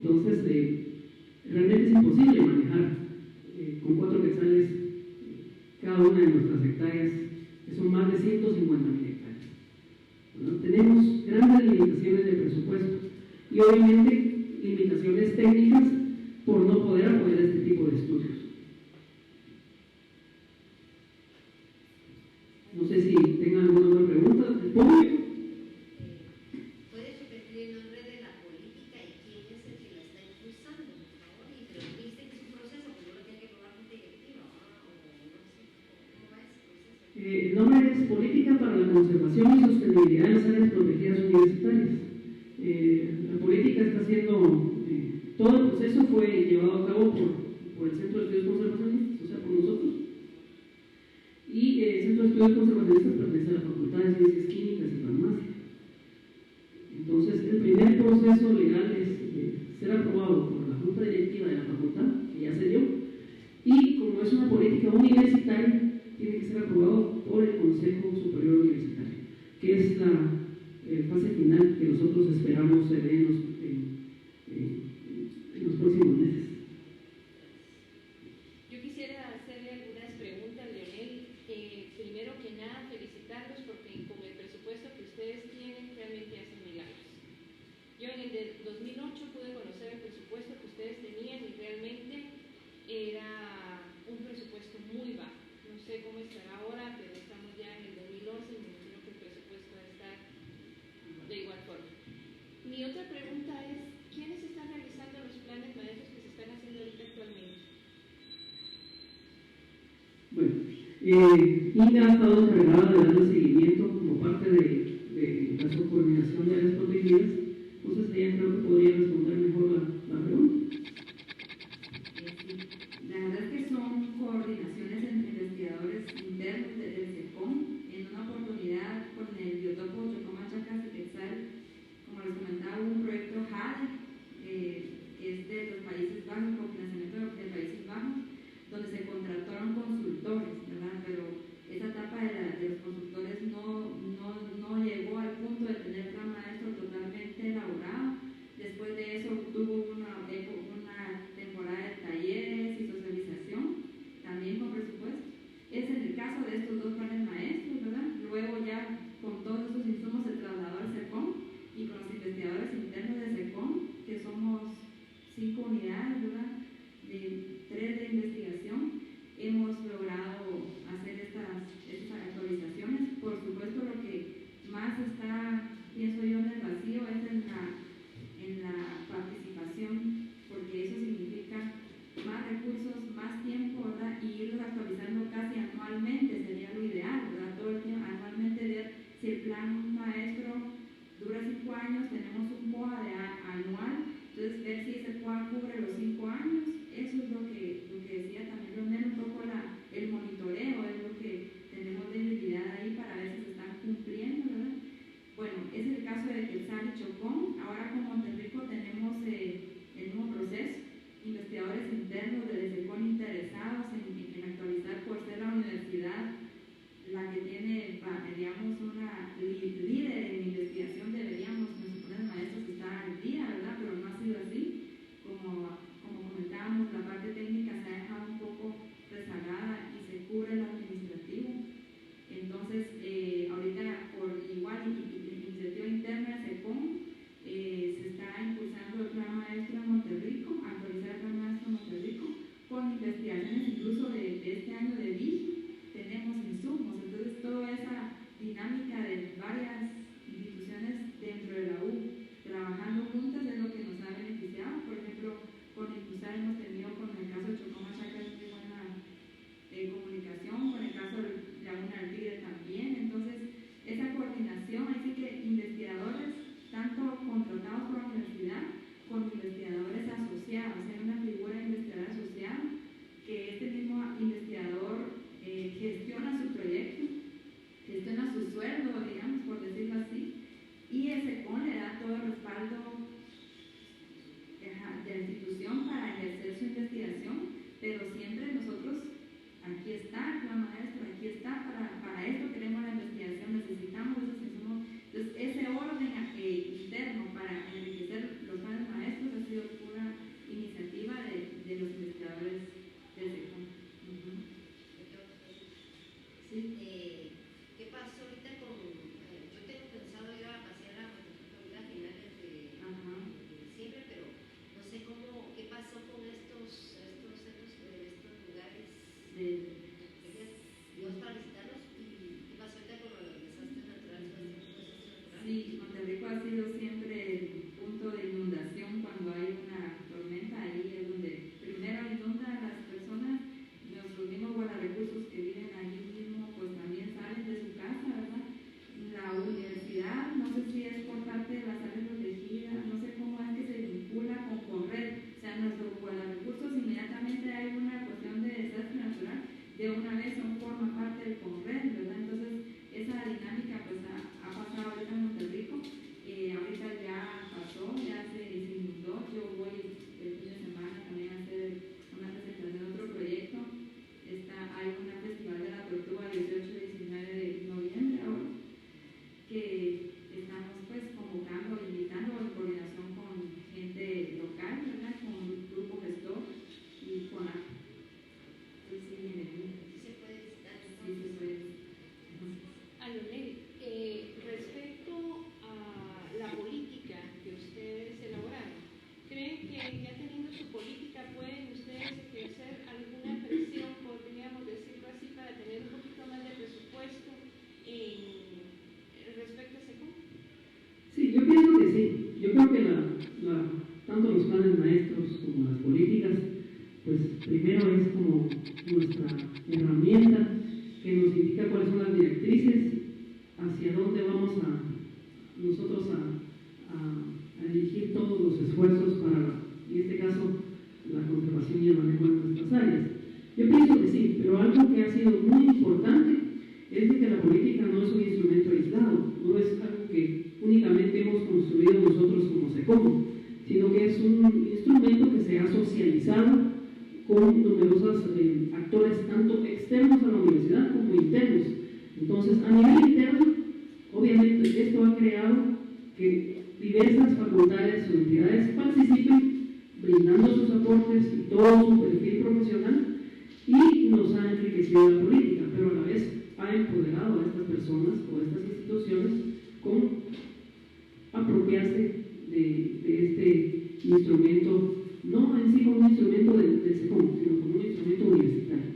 Entonces, realmente es imposible manejar con 4 quetzales cada una de nuestras hectáreas, que son más de 150,000 hectáreas. Bueno, tenemos grandes limitaciones de presupuesto y obviamente limitaciones técnicas por no poder apoyar este tipo de estudios. No sé si tengan alguna otra pregunta del público. ¿Puedes repetir el nombre de la política y quién es el que la está impulsando, por favor? Y pero viste que es un proceso, que no lo tiene que probar junta directiva, o no sé, ¿cómo va ese proceso? El nombre es Política para la Conservación y Sostenibilidad en las Áreas Protegidas Universitarias. La política está haciendo, todo el proceso fue llevado a cabo por el Centro de Estudios Conservacionistas, o sea, por nosotros. Y el Centro de Estudios Conservacionistas pertenece a la Facultad de Ciencias Químicas y Farmacia. Entonces, el primer proceso legal es ser aprobado por la Junta Directiva de la Facultad, que ya se dio, y como es una política universitaria, tiene que ser aprobado por el Consejo Superior Universitario, que es la fase final que nosotros esperamos se dé en los próximos meses. Yo quisiera hacerle algunas preguntas, Leonel. Primero que nada, felicitarlos porque con el presupuesto que ustedes tienen realmente hacen milagros. Yo en el de 2008 pude conocer el presupuesto que ustedes tenían y realmente era un presupuesto muy bajo. No sé cómo estará ahora, pero estamos ya en el 2011 y me imagino que el presupuesto va a estar de igual forma. Mi otra pregunta es, ¿quiénes están realizando los planes maestros que se están haciendo ahorita actualmente? Bueno, INGA ha estado encargada de darle seguimiento como parte de la subcoordinación de áreas protegidas. Entonces ella creo que podría responder mejor la pregunta. Sí. La verdad es que son coordinaciones entre investigadores internos del SECOM. En una oportunidad con el biotopo Chocoma, Chacas y Quetzal, como les comentaba, hubo un proyecto JADE, que es de los Países Bajos, con financiamiento de Países Bajos, donde se contrataron consultores, ¿verdad? Pero esa etapa de los consultores no llegó al punto de tener plan maestro totalmente elaborado. Después de eso tuvo una temporada de talleres y socialización, también con presupuesto. Es en el caso de estos 2 planes maestros, ¿verdad? Luego ya con todos esos insumos se trasladó al SECOM y con los investigadores internos de SECOM, que somos 5 unidades, ¿verdad? De 3 de investigación, hemos logrado hacer estas actualizaciones. Por supuesto, lo que más está, pienso yo, en el vacío es en la participación, porque eso significa más recursos, más tiempo, ¿verdad? Y irlos actualizando casi anualmente sería lo ideal, ¿verdad? Todo el tiempo, anualmente ver si el plan maestro dura 5 años, tenemos un COA anual, entonces ver si ese COA cubre los 5 años. Eso es lo que decía también Leonel, un poco el monitoreo, es lo que tenemos debilidad ahí para ver si se están cumpliendo, ¿verdad? Bueno, es el caso de Quetzal y Chocón. Ahora con Monterrico tenemos el nuevo proceso, investigadores internos del SECON interesados en actualizar, por ser la universidad la que tiene, digamos, una líder en investigación, deberíamos, nos suponen maestros que están al día, ¿verdad? Pero no ha sido así, como ya teniendo su política, ¿pueden ustedes ejercer alguna presión, podríamos decirlo así, para tener un poquito más de presupuesto respecto a ese punto? Sí, yo pienso que sí. Yo creo que tanto los planes maestros como las políticas, pues primero es como nuestra herramienta que nos indica cuáles son las directrices, hacia dónde vamos nosotros a dirigir todos los esfuerzos para, en este caso, la conservación y el manejo de nuestras áreas. Yo pienso que sí, pero algo que ha sido muy importante es de que la política no es un instrumento aislado, no es algo que únicamente hemos construido nosotros como SECOM, sino que es un instrumento que se ha socializado con numerosos actores, tanto externos a la universidad como internos. Entonces, a nivel interno, obviamente esto ha creado que diversas facultades o entidades participen brindando sus aportes y todo su perfil profesional, y nos ha enriquecido la política, pero a la vez ha empoderado a estas personas o a estas instituciones con apropiarse de este instrumento, no en sí como un instrumento del SECOM, sino como un instrumento universitario.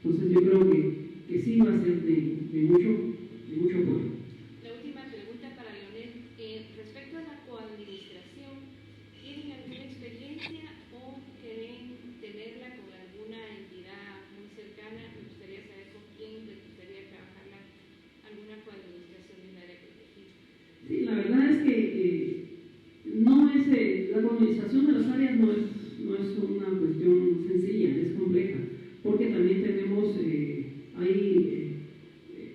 Entonces yo creo que sí va a ser de mucho apoyo. La última pregunta para Leonel. Respecto a la coadministración, ¿tienen alguna experiencia o quieren tenerla con alguna entidad muy cercana? Me gustaría saber con quién les gustaría trabajar alguna coadministración de un área protegida. Sí, la verdad es que no es, la coadministración de las áreas no es una cuestión sencilla, es compleja, porque también tenemos, hay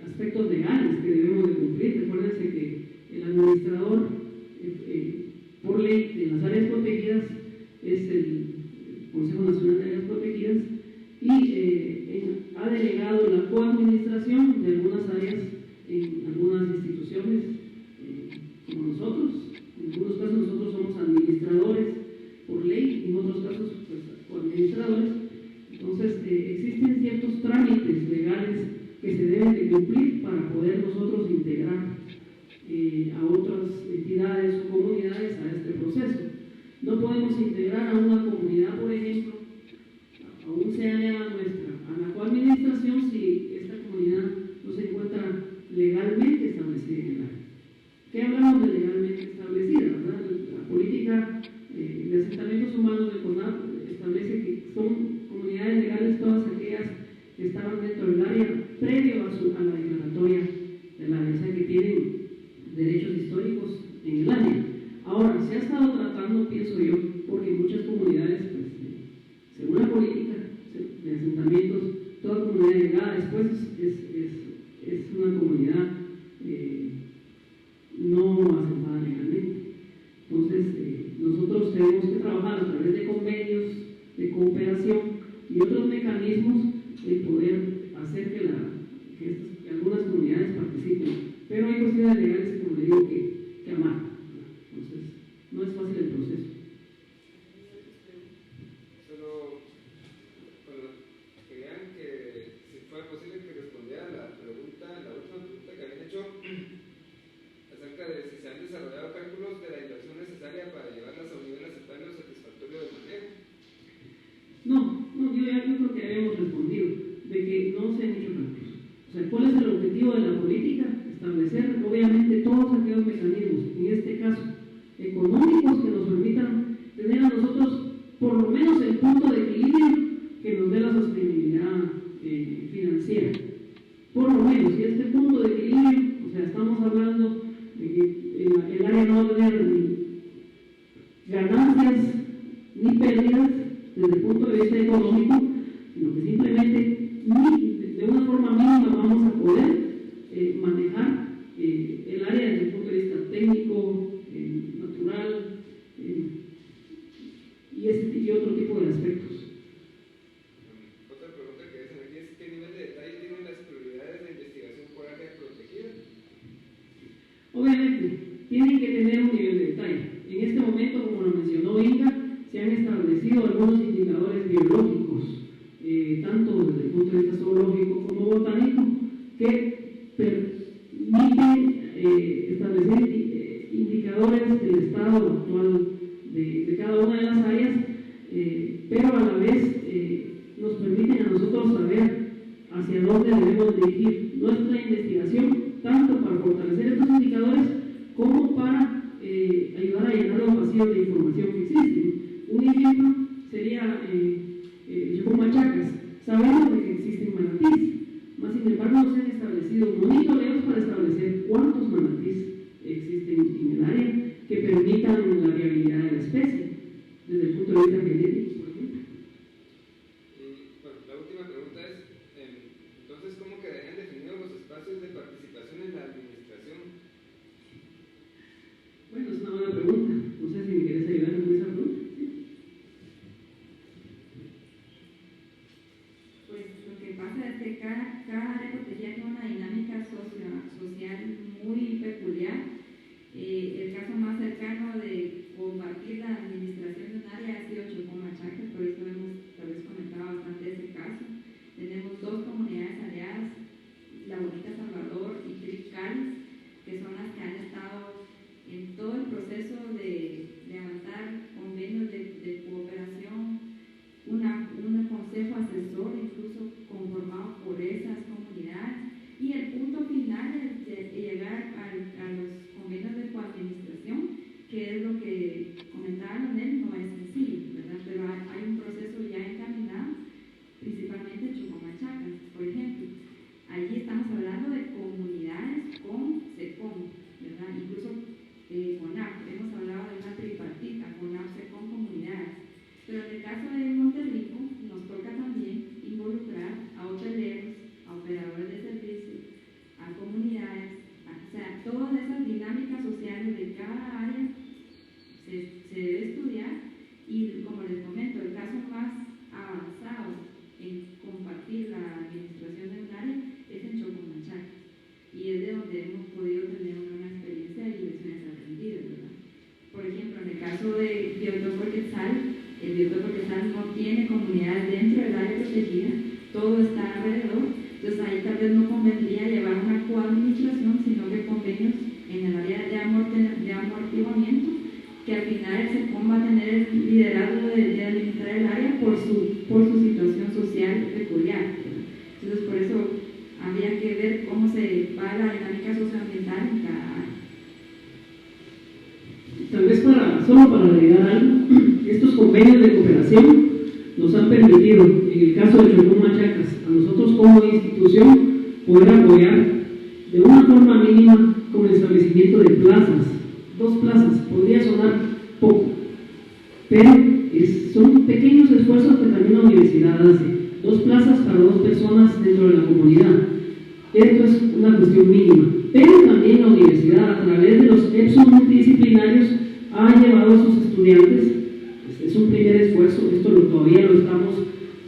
aspectos legales que debemos de cumplir. Recuérdense que el administrador, por ley de las áreas protegidas, es el Consejo Nacional de Áreas Protegidas, y ha delegado la coadministración de algunas áreas en algunas instituciones, como nosotros. En algunos casos nosotros somos administradores por ley, en otros casos pues, coadministradores. Entonces existen ciertos trámites legales que se deben de cumplir para poder nosotros integrar a otras entidades o comunidades a este proceso. No podemos integrar a una comunidad, por ejemplo, a un CNA nuestra, a la coadministración, si esta comunidad no se encuentra legalmente establecida en el área. ¿Qué hablamos de legalmente establecida? ¿Verdad? La política de asentamientos humanos del CONAP establece que son comunidades legales todas aquellas que estaban dentro del área previo a la declaratoria del área, o sea que tienen derechos históricos en el área. Ahora, se ha estado tratando, pienso yo, porque muchas comunidades, pues, según la política de asentamientos, toda comunidad llegada después es una comunidad no asentada legalmente. Entonces, nosotros tenemos que trabajar a través de convenios de cooperación y otros mecanismos de poder hacer que algunas comunidades participen. Pero hay cuestiones legales, como le digo, que amar. Entonces, no es fácil el proceso. Solo querían que, si fuera posible, que respondiera la última pregunta que habían hecho acerca de si se han desarrollado cálculos de la inversión necesaria para llevarlas a un nivel aceptable o satisfactorio de manejo. No, yo creo que habíamos respondido de que no se han hecho cálculos. O sea, ¿cuál es el objetivo de la política? Establecer, obviamente, todos aquellos mecanismos, en este caso, económicos, que nos permitan tener a nosotros, por lo menos, el punto de equilibrio que nos dé la sostenibilidad financiera. Por lo menos, y este punto de equilibrio, o sea, estamos hablando de que el área no va a tener ni ganancias ni pérdidas desde el punto de vista económico, sino que simplemente de una forma mínima vamos a poder manejar el área desde el punto de vista técnico, natural y otro tipo de aspectos. Otra pregunta que hacen aquí es: ¿qué nivel de detalle tienen las prioridades de investigación por área protegida? Obviamente, tienen que tener un nivel de detalle. En este momento, como lo mencionó Inga, se han establecido algunos indicadores biológicos, tanto desde el punto de vista zoológico como botánico, que permiten establecer indicadores del estado actual de cada una de las áreas pero a la vez nos permiten a nosotros saber hacia dónde debemos dirigir nuestra investigación, tanto para fortalecer estos indicadores como para ayudar a llenar los vacíos de información que existen. Un ejemplo sería Chocó-Machacas. Sabemos de que existen manatíes, mas sin embargo no se han establecido monitoreos para establecer cuántos manatíes existen en el área que permitan la viabilidad de la especie desde el punto de vista genético, por ejemplo. Bueno, la última pregunta es, entonces, ¿cómo quedarían definidos los espacios de participación en la administración? Bueno, es una buena pregunta. No sé si me quieres ayudar con esa pregunta. ¿Sí? Pues lo que pasa es que cada área protegida tiene una dinámica social muy peculiar. El caso más cercano de compartir la administración de un área ha sido Chocó-Machacas, por eso hemos tal vez comentado bastante ese caso. Tenemos dos comunidades aliadas, La Bonita Salvador y Cricales, que son las que han estado en todo el proceso de avanzar convenios de cooperación, un consejo asesor incluso conformado por esas comunidades, y el punto final es de llegar a los convenios de coadministración, que es lo que comentaba Leonel, no es sencillo, ¿verdad? Pero hay un proceso ya encaminado, principalmente en Chocó-Machacas, por ejemplo. Allí estamos hablando de comunidades con SECOM, ¿verdad? Incluso CONAP, hemos hablado de una tripartita, CONAP, SECOM, comunidades. Pero en el caso de Monterrico, nos toca también involucrar a hoteleros, a operadores de servicios, a comunidades, o sea, todas esas dinámicas sociales de cada área se debe estudiar, y como les comento, el caso más avanzado en compartir la administración de un área es en Chocó-Machacas, y es de donde hemos podido tener una experiencia y lecciones aprendidas, ¿verdad? Por ejemplo, en el caso de Biotopo Quetzal, el Biotopo Quetzal no tiene comunidades dentro del área protegida, todo está alrededor, entonces ahí tal vez no convendría llevar una coadministración, sino que convenios en el área de amortiguamiento, que al final el SECOM va a tener el liderazgo de administrar el área por su situación social peculiar, ¿verdad? Entonces por eso habría que ver cómo se va la dinámica socioambiental en cada área. Tal vez solo para agregar algo, estos convenios de cooperación nos han permitido, en el caso de Chocó-Machacas, a nosotros como institución poder apoyar de una forma mínima con el establecimiento de plazas. 2 plazas, podría sonar poco, pero son pequeños esfuerzos que también la universidad hace. 2 plazas para 2 personas dentro de la comunidad. Esto es una cuestión mínima, pero también la universidad, a través de los EPSOS multidisciplinarios, ha llevado a sus estudiantes. Es un primer esfuerzo, esto todavía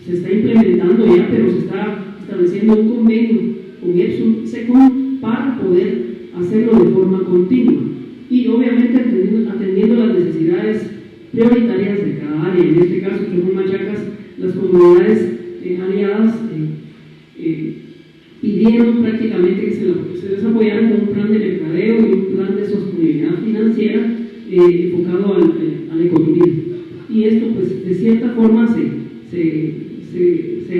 se está implementando ya, pero se está estableciendo un convenio con EPSOS SECOM para poder hacerlo de forma continua y obviamente atendiendo las necesidades prioritarias de cada área. En este caso, Chocó-Machacas, las comunidades aliadas pidieron prácticamente que se les apoyara con un plan de mercadeo y un plan de sostenibilidad financiera enfocado al ecoturismo. Y esto, pues, de cierta forma se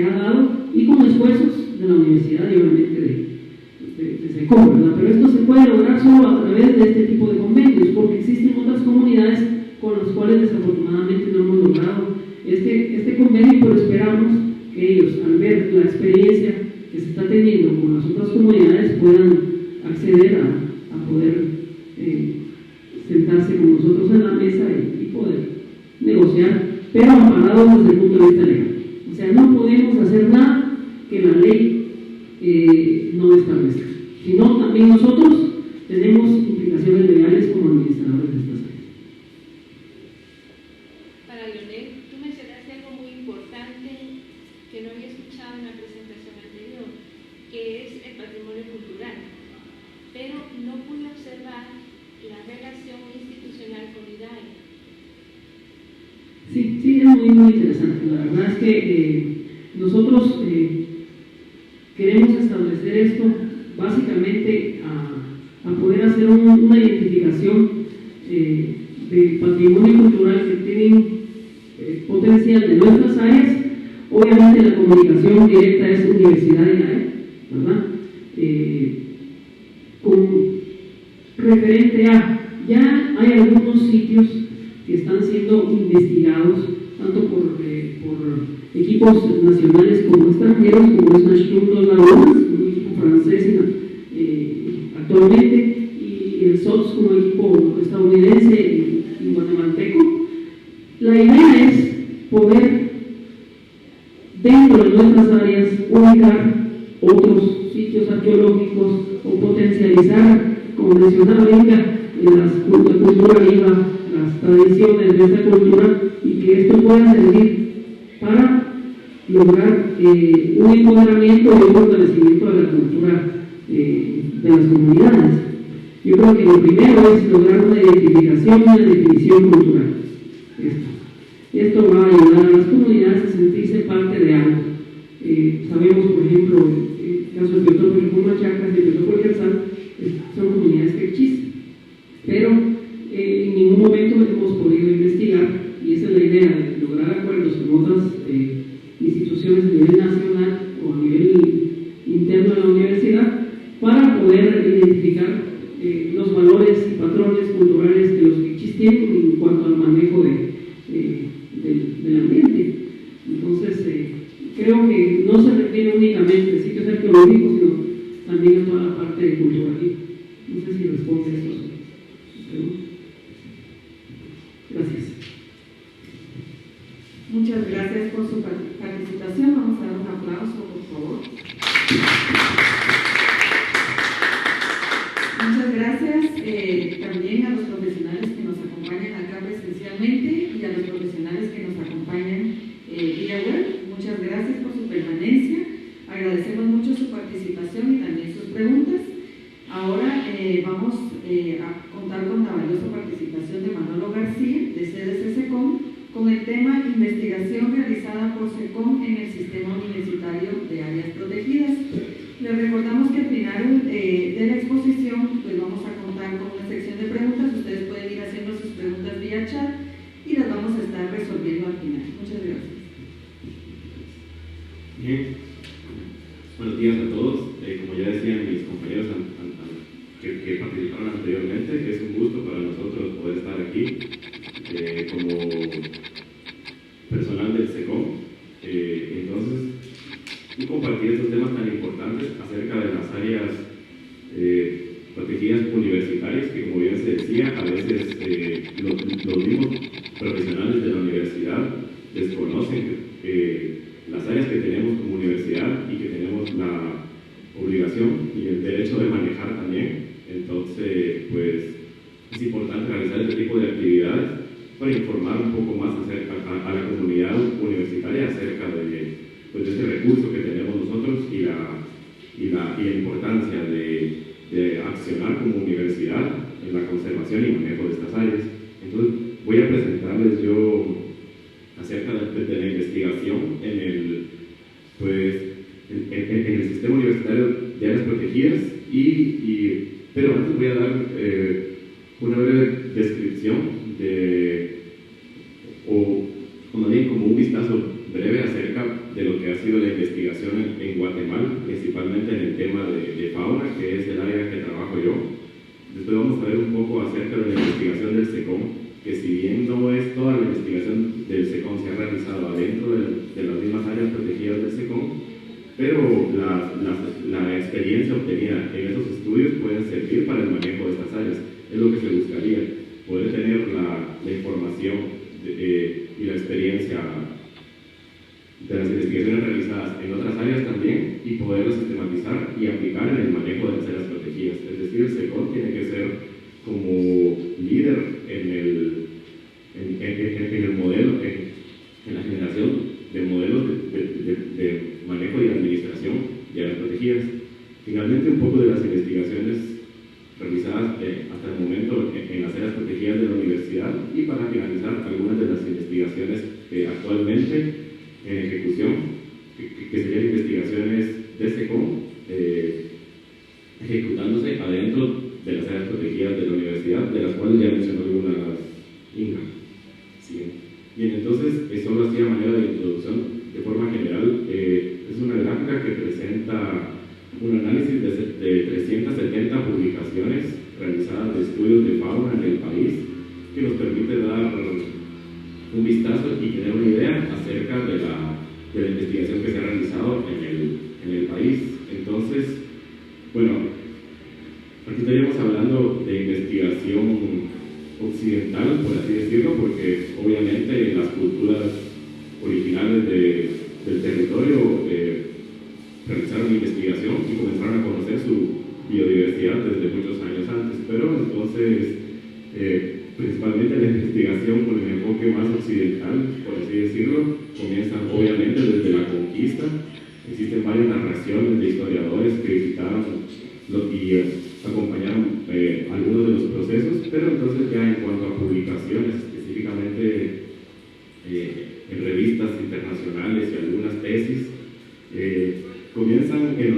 ha dado, y con esfuerzos de la universidad y obviamente de SECOM, ¿verdad? Pero esto se puede lograr solo a través de este tipo de convenios, porque existen otras comunidades con las cuales desafortunadamente no hemos logrado este convenio, pero esperamos que ellos, al ver la experiencia que se está teniendo con las otras comunidades, puedan acceder a poder sentarse con nosotros en la mesa y poder negociar, pero amparados desde el punto de vista legal. O sea, no podemos hacer nada que la ley no establezca, sino también nosotros tenemos implicaciones legales como administradores de estas áreas. Para Leonel, tú mencionaste algo muy importante que no había escuchado en la presentación anterior, que es el patrimonio cultural, pero no pude observar la relación institucional con IDAE. Sí, es muy interesante. La verdad es que nosotros queremos establecer esto básicamente a poder hacer una identificación del patrimonio cultural que tienen potencial de nuestras áreas. Obviamente la comunicación directa es universidad y AE, ¿verdad? Con referente a, ya hay algunos sitios que están siendo investigados tanto por equipos nacionales como extranjeros, como es Nashville Dos Lagunas, un equipo francés actualmente, y el SOTS como equipo estadounidense y guatemalteco. La idea es poder, dentro de nuestras áreas, ubicar otros sitios arqueológicos o potencializar, como mencionaba Inga, la cultura viva, las tradiciones de esta cultura, y que esto pueda servir para lograr un empoderamiento y un fortalecimiento de la cultura de las comunidades. Yo creo que lo primero es lograr una identificación y una definición cultural. Esto va a ayudar a las comunidades a sentirse parte de algo. Sabemos, por ejemplo, el caso del biotopo Yucumachacas y el biotopo Quetzal, son comunidades que existen, pero en ningún momento hemos podido investigar, y esa es la idea de lograr acuerdos con otras instituciones a nivel nacional o a nivel interno de la universidad para poder identificar los valores y patrones culturales que los quichis tienen en cuanto al manejo del ambiente. Entonces, creo que no se refiere únicamente a sitios arqueológicos, sino también a toda la parte cultural. No sé si responde a eso. Gracias. Muchas gracias por su participación. Vamos a dar un aplauso, por favor. Muchas gracias también a los profesionales que nos acompañan acá presencialmente y a los profesionales que nos acompañan vía web. Muchas gracias por su permanencia. Agradecemos mucho su participación y también sus preguntas. Ahora vamos a contar con la valiosa participación de Manolo García, de CDC SECOM, con el tema investigación realizada por SECOM en el sistema universitario de áreas protegidas. Les recordamos que al final de la exposición pues vamos a contar con una sección de preguntas. Ustedes pueden ir haciendo sus preguntas vía chat y las vamos a estar resolviendo al final. Muchas gracias. Bien, buenos días a todos. Como ya decían mis compañeros que participaron anteriormente, es un gusto para nosotros poder estar aquí como personal del SECOM. Y compartir estos temas tan importantes acerca de las áreas protegidas universitarias, que como bien se decía, a veces los mismos profesionales de la universidad desconocen las áreas que tenemos como universidad y que tenemos la obligación y el derecho de manejar también. Entonces, pues es importante realizar este tipo de actividades para informar un poco más a la comunidad universitaria acerca de ese recurso que tenemos nosotros y la importancia de accionar como universidad en la conservación y manejo de estas áreas. Entonces, voy a presentarles yo acerca de la investigación en el sistema universitario de áreas protegidas, pero antes voy a dar una breve descripción o más bien como un vistazo breve acerca de lo que ha sido la investigación en Guatemala, principalmente en el tema de fauna, que es el área que trabajo yo. Después vamos a ver un poco acerca de la investigación del SECOM, que si bien no es toda la investigación del SECOM se ha realizado adentro de las mismas áreas protegidas del SECOM, pero la experiencia obtenida en esos estudios pueden servir para el manejo de estas áreas. Es lo que se buscaría, poder tener la información y la experiencia de las investigaciones realizadas en otras áreas también y poderlas sistematizar y aplicar en el manejo de las áreas protegidas. Es decir, el SECOM tiene que ser como líder en el modelo, en la generación de modelos de manejo y administración de áreas protegidas. Finalmente, un poco de las investigaciones realizadas hasta el momento en las áreas protegidas de la universidad, y para finalizar algunas de las investigaciones actualmente en ejecución, que serían investigaciones de SECOM ejecutándose adentro de las áreas protegidas de la universidad, de las cuales ya mencionó algunas Inga. Siguiente. Bien, entonces, solo así a manera de introducción, de forma general, es una gráfica que presenta un análisis de 370 publicaciones realizadas de estudios de fauna en el país, que nos permite dar un vistazo y tener una idea acerca de la investigación que se ha realizado en el país. Entonces, bueno, aquí estaríamos hablando de investigación occidental, por así decirlo, porque obviamente las culturas originales del territorio realizaron investigación y comenzaron a conocer su biodiversidad desde muchos años antes, pero entonces principalmente la investigación con el enfoque más occidental, por así decirlo, comienza obviamente desde la conquista. Existen varias narraciones de historiadores que visitaron y acompañaron algunos de los procesos, pero entonces ya en cuanto a publicaciones, específicamente en revistas internacionales y algunas tesis, comienzan en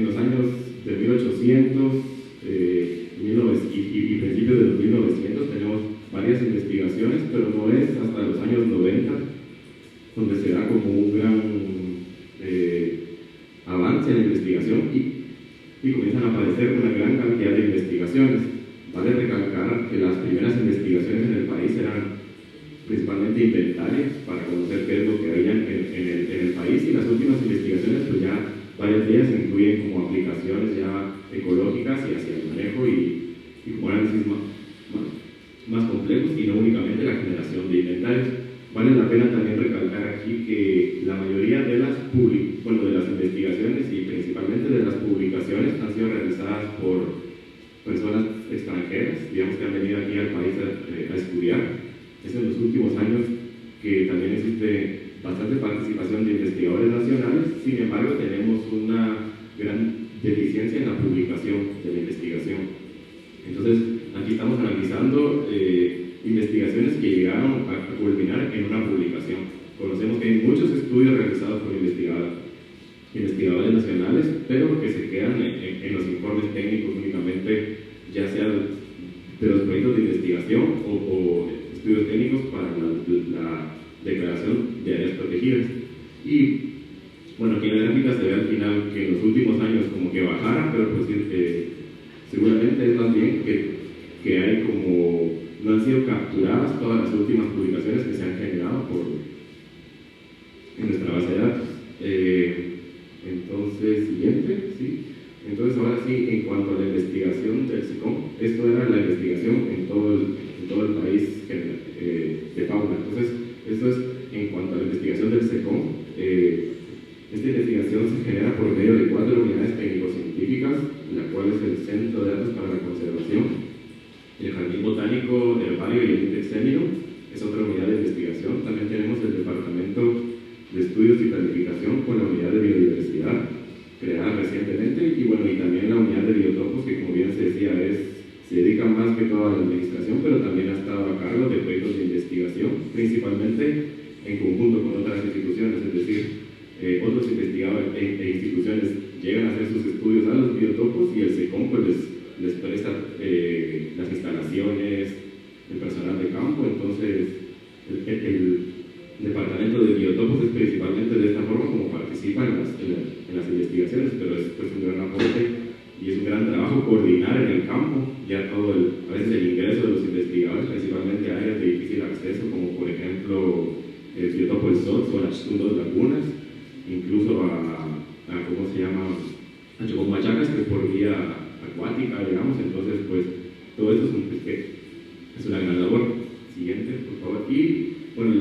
los años de 1800 y principios de los 1900. Tenemos varias investigaciones, pero no es hasta los años 90 donde se da como un gran avance en la investigación y comienzan a aparecer una gran cantidad de investigaciones. Vale recalcar que las primeras investigaciones en el país eran principalmente inventarias para conocer qué es lo que había en el país, y las últimas investigaciones pues ya varias de ellas incluyen como aplicaciones ya ecológicas y hacia el manejo y como análisis más complejos, y no únicamente la generación de inventarios. Vale la pena también recalcar aquí que la mayoría de las investigaciones y principalmente de las publicaciones han sido realizadas por personas extranjeras, digamos, que han venido aquí al país a estudiar. Es en los últimos años que también existe bastante participación de investigadores nacionales. Sin embargo, tenemos una gran deficiencia en la publicación de la investigación. Entonces, aquí estamos analizando investigaciones que llegaron a culminar en una publicación. Conocemos que hay muchos estudios realizados por investigadores nacionales, pero que se quedan en los informes técnicos únicamente, ya sea de los proyectos de investigación o estudios técnicos para la declaración de áreas protegidas. Y bueno, aquí en la gráfica se ve al final que en los últimos años como que bajaron, pero pues seguramente es más bien que hay como no han sido capturadas todas las últimas publicaciones que se han generado en nuestra base de datos. Entonces, siguiente, sí. Entonces, ahora sí, en cuanto a la investigación del SECOM, esto era la investigación en todo el país de fauna. Entonces, esto es en cuanto a la investigación del SECOM. Esta investigación se genera por medio de 4 unidades técnico-científicas, la cual es el Centro de Datos para la Conservación, el Jardín Botánico, Herbario y el Índice Semino, es otra unidad de investigación. También tenemos el Departamento de Estudios y Planificación con la Unidad de Biodiversidad, creada recientemente, y bueno, y también la Unidad de Biotopos, que como bien se decía, se dedica más que todo a la administración, pero también ha estado a cargo de proyectos de investigación, principalmente en conjunto con otras instituciones, es decir, otros investigadores e instituciones llegan a hacer sus estudios a los biotopos y el SECOM pues les presta las instalaciones, el personal de campo. Entonces el departamento de biotopos es principalmente de esta forma como participa en las investigaciones, pero es pues un gran aporte y es un gran trabajo coordinar en el campo ya a veces el ingreso de los investigadores, principalmente a áreas de difícil acceso, como por ejemplo el biotopo del SOT o las 2 lagunas, incluso a ¿cómo se llama? A Chocomachacas, que es por vía acuática, digamos. Entonces pues todo esto es una gran labor. Siguiente, por favor. Y bueno,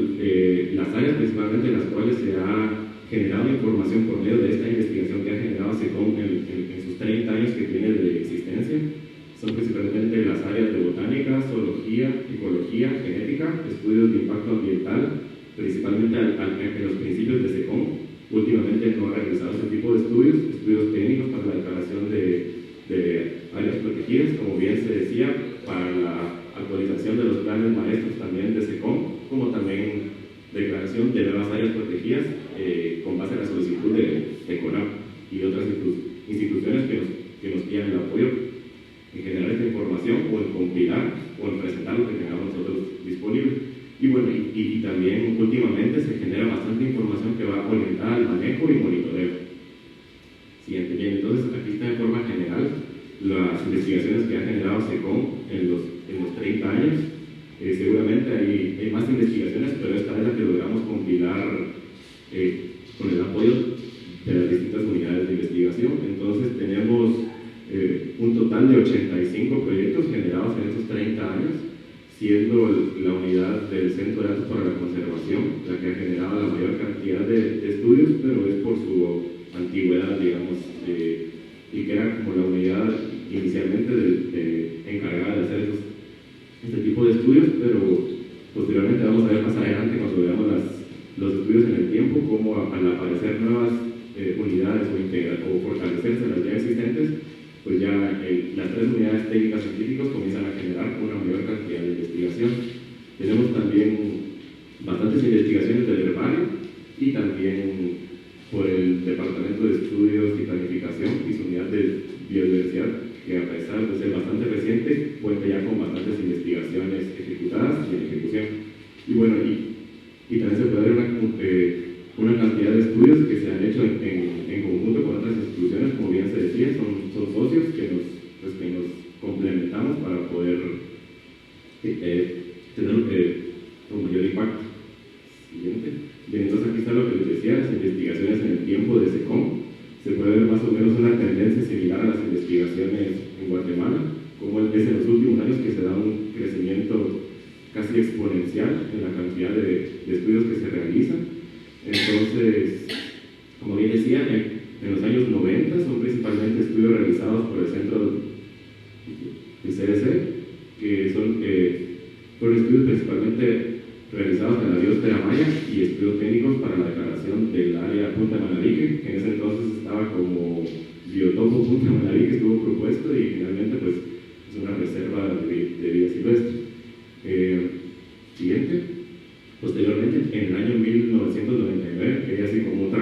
las áreas principalmente en las cuales se ha generado información por medio de esta investigación que ha generado SECOM en sus 30 años que tiene de existencia son principalmente las áreas de botánica, zoología, ecología, genética, estudios de impacto ambiental, principalmente en los principios de SECOM. Últimamente no ha realizado ese tipo de estudios técnicos para la declaración de áreas protegidas, como bien se decía, para la actualización de los planes maestros también de SECOM, como también declaración de nuevas áreas protegidas con base a la solicitud de CONAP y otras instituciones que nos piden el apoyo en generar esta información o en compilar o en presentar lo que tengamos nosotros disponible. Y bueno, y también últimamente se genera bastante información que va orientada al manejo y monitoreo. Siguiente, bien, entonces aquí está de forma general las investigaciones que ha generado SECOM en los 30 años. Seguramente hay más investigaciones, pero esta es la que logramos compilar con el apoyo de las distintas unidades de investigación. Entonces tenemos un total de 85 proyectos generados en estos 30 años, siendo la unidad del Centro de Datos para la Conservación la que ha generado la mayor cantidad de estudios, pero es por su antigüedad, digamos, y que era como la unidad inicialmente encargada de hacer este tipo de estudios, pero posteriormente vamos a ver más adelante, cuando veamos los estudios en el tiempo, cómo al aparecer nuevas unidades o fortalecerse las ya existentes, pues ya las 3 unidades técnicas científicas comienzan a generar una mayor cantidad de investigación. Tenemos también bastantes investigaciones del herbario y también por el Departamento de Estudios y Planificación y su unidad de biodiversidad, que a pesar de ser bastante reciente, cuenta ya con bastantes investigaciones ejecutadas y en ejecución. Y bueno, y también se puede ver una cantidad de estudios que se han hecho en conjunto con otras instituciones, como bien se decía, son socios que nos complementamos para poder tener un mayor impacto. Siguiente. Bien, entonces aquí está lo que les decía, las investigaciones en el tiempo de SECOM. Se puede ver más o menos una tendencia similar a las investigaciones en Guatemala, como es en los últimos años que se da un crecimiento casi exponencial en la cantidad de estudios que se realizan. Entonces, como bien decía, en los años 90 son principalmente estudios realizados por el centro del CDC, que fueron estudios principalmente realizados en la biosfera maya y estudios técnicos para la declaración del área Punta Manarique, que en ese entonces estaba como biotopo Punta Manarique, estuvo propuesto y finalmente pues es una reserva de vida silvestre. Siguiente. Posteriormente, en el año 1999, que hay así como otro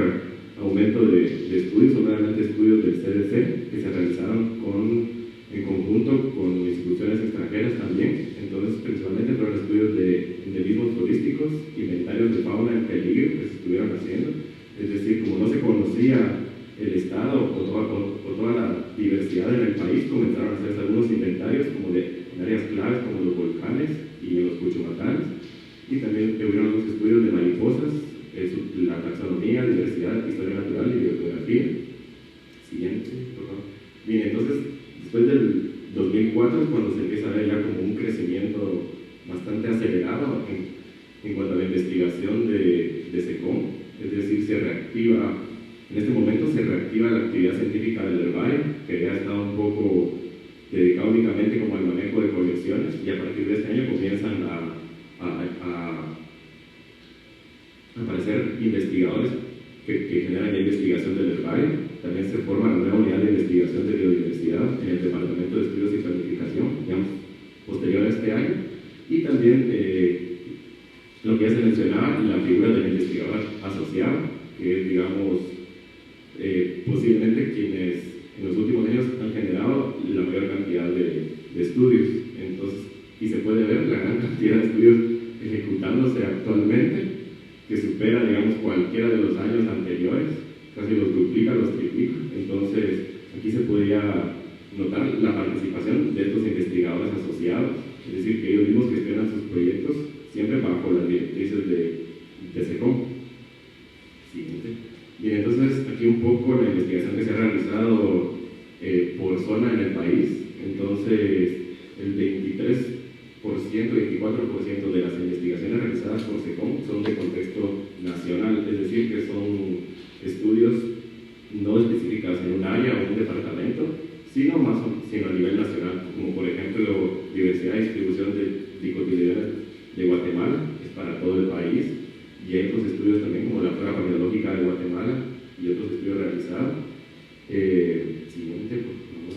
aumento de estudios, son realmente estudios del CDC que se realizaron en conjunto con instituciones extranjeras también. Entonces, principalmente fueron estudios de endemismos turísticos, inventarios de fauna en peligro que se estuvieron haciendo. Es decir, como no se conocía el estado o toda la diversidad en el país, comenzaron a hacerse algunos inventarios como en áreas claves como los volcanes y en los Cuchumatanes. Y también hubieron los estudios de mariposas, la taxonomía, diversidad, historia natural y biografía. Siguiente, por favor. Bien, entonces, después del 2004 es cuando se empieza a ver ya como un crecimiento bastante acelerado en cuanto a la investigación de SECOM, es decir, en este momento se reactiva la actividad científica del herbario, que ya estaba un poco dedicado únicamente como al manejo de colecciones, y a partir de este año comienzan a aparecer investigadores que generan la investigación del herbario. También se forma la nueva unidad de investigación de biodiversidad en el Departamento de Estudios y Planificación, digamos, posterior a este año. Y también lo que ya se mencionaba, la figura del investigador asociado, que es, digamos, posiblemente quienes en los últimos años han generado la mayor cantidad de estudios. Entonces, y se puede ver la gran cantidad de estudios ejecutándose actualmente, que supera, digamos, cualquiera de los años anteriores, casi los duplica, los triplica. Entonces, aquí se podría notar la participación de estos investigadores asociados, es decir, que ellos mismos gestionan sus proyectos siempre bajo las directrices de SECOM. Siguiente. Bien, entonces, aquí un poco la investigación que se ha realizado por zona en el país. Entonces, el 24% de las investigaciones realizadas por SECOM son de contexto nacional, es decir, que son estudios no específicos en un área o un departamento, sino a nivel nacional, como por ejemplo diversidad y distribución de dicotiledóneas de Guatemala, es para todo el país, y hay otros estudios también como la flora genealógica de Guatemala y otros estudios realizados. Siguiente, por favor.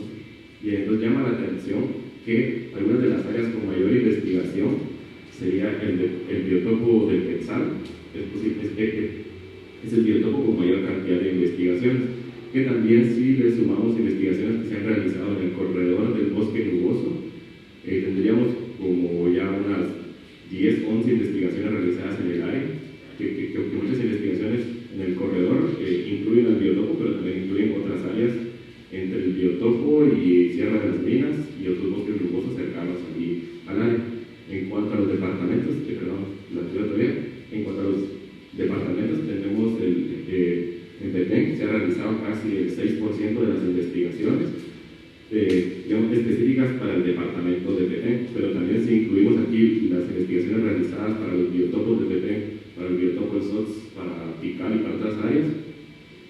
Y entonces llama la atención que algunas de las áreas con mayor investigación sería el biotopo del Quetzal, es el biotopo con mayor cantidad de investigaciones, que también si le sumamos investigaciones que se han realizado en el corredor del bosque nuboso, tendríamos como ya unas 10, 11 investigaciones realizadas en el área, que muchas investigaciones en el corredor incluyen el biotopo, pero también incluyen otras áreas entre el biotopo y Sierra de las Minas y otros bosques rugosos cercanos aquí al área. En cuanto a los departamentos, tenemos en Petén se ha realizado casi el 6% de las investigaciones específicas para el departamento de Petén, pero también si incluimos aquí las investigaciones realizadas para los biotopos de Petén, para el biotopo del SOTS, para Tikal y para otras áreas,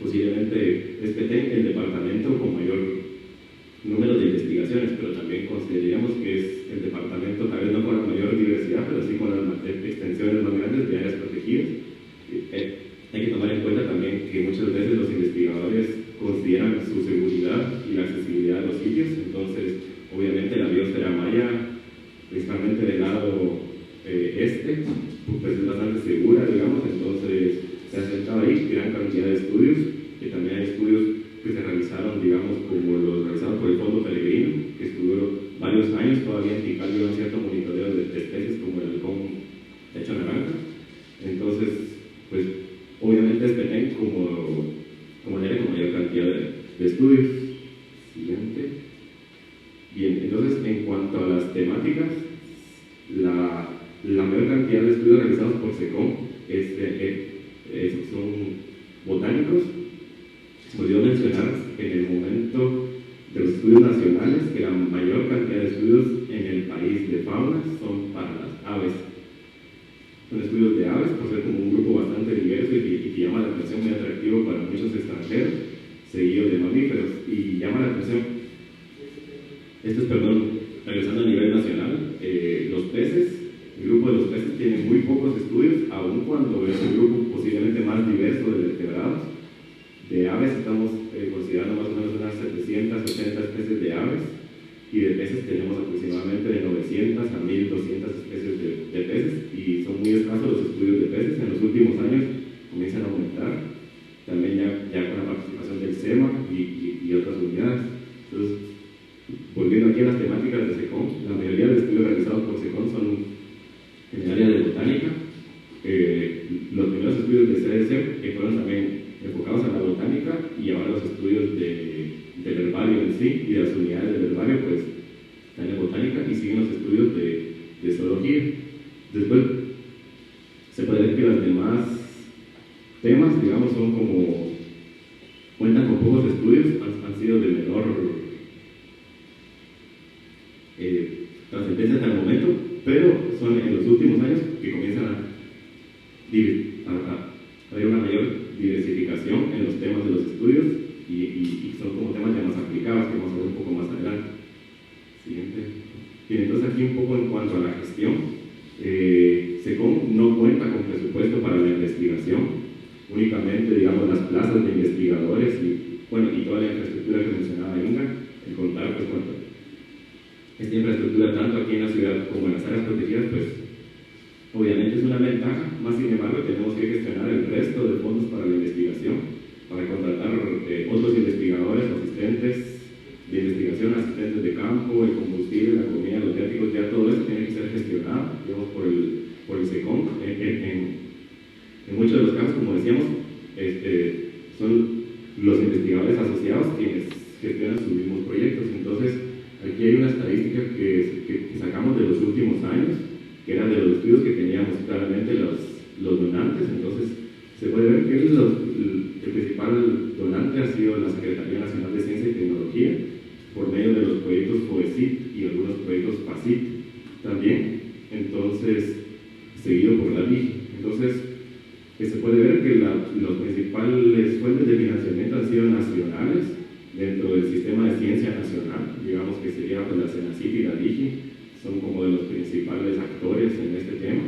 posiblemente es Petén el departamento con mayor número de investigaciones, pero también consideraríamos que es el departamento, tal vez no con la mayor diversidad, pero sí con las extensiones más grandes de áreas protegidas. Hay que tomar en cuenta también que muchas veces los investigadores consideran su seguridad y la accesibilidad de los sitios, entonces obviamente la biosfera maya, principalmente del lado pues es bastante segura, digamos, entonces se ha acercado ahí gran cantidad de estudios, que también hay estudios que se realizaron, digamos, como los realizados por el Fondo Peregrino, que estuvo varios años todavía en Tikal, un cierto monitoreo de especies como el halcón techo naranja. Entonces, pues obviamente es Petén como área con mayor cantidad de estudios. Siguiente. Bien, entonces en cuanto a las temáticas, la mayor cantidad de estudios realizados por SECOM son botánicos. Se me olvidó mencionar en el momento de los estudios nacionales que la mayor cantidad de estudios en el país de fauna son para las aves. Son estudios de aves, por ser como un grupo bastante diverso y que llama la atención, muy atractivo para muchos extranjeros, seguido de mamíferos, y llama la atención. Esto es, regresando a nivel nacional, los peces, el grupo de los peces tiene muy pocos estudios, aun cuando es un grupo posiblemente más diverso de vertebrados. De aves estamos considerando más o menos unas 780 especies de aves, y de peces tenemos aproximadamente de 900 a 1200 especies de peces, y son muy escasos los estudios de peces. En los últimos años comienzan a aumentar, también ya con la participación del SEMA y otras unidades. Entonces, volviendo aquí a las temáticas de SECOM, la mayoría de estudios realizados por SECOM son en el área de botánica. Los primeros estudios de CDC, que fueron también enfocados a la botánica, y ahora los estudios del herbario en sí y de las unidades del herbario, pues están en botánica, y siguen los estudios de zoología. Después se puede ver que los demás temas, digamos, son como cuentan con pocos estudios, han sido de menor trascendencia hasta el momento, pero son en los últimos años que comienzan a haber una mayor diversificación en los temas de los estudios, y son como temas ya más aplicados, que vamos a ver un poco más adelante. Siguiente. Bien, entonces aquí un poco en cuanto a la gestión, SECOM no cuenta con presupuesto para la investigación, únicamente, digamos, las plazas de investigadores y toda la infraestructura que mencionaba Inga, el contar pues con esta infraestructura tanto aquí en la ciudad como en las áreas protegidas, pues obviamente es una ventaja, más sin embargo tenemos que gestionar el resto de fondos para la investigación, para contratar otros investigadores o asistentes de investigación, asistentes de campo, el combustible, la comida, los viáticos, ya todo eso tiene que ser gestionado, digamos, por el SECOM. En muchos de los casos, como decíamos, son los investigadores asociados quienes gestionan sus mismos proyectos. Entonces, aquí hay una estadística que sacamos de los últimos años, que era de los estudios que teníamos claramente los donantes. Entonces, se puede ver que el principal donante ha sido la Secretaría Nacional de Ciencia y Tecnología, por medio de los proyectos FOECIT y algunos proyectos PACIT también, entonces, seguido por la DIG. Entonces, se puede ver que los principales fuentes de financiamiento han sido nacionales dentro del sistema de ciencia nacional, digamos que sería pues, la CENACIT y la DIGI, son como de los principales actores en este tema.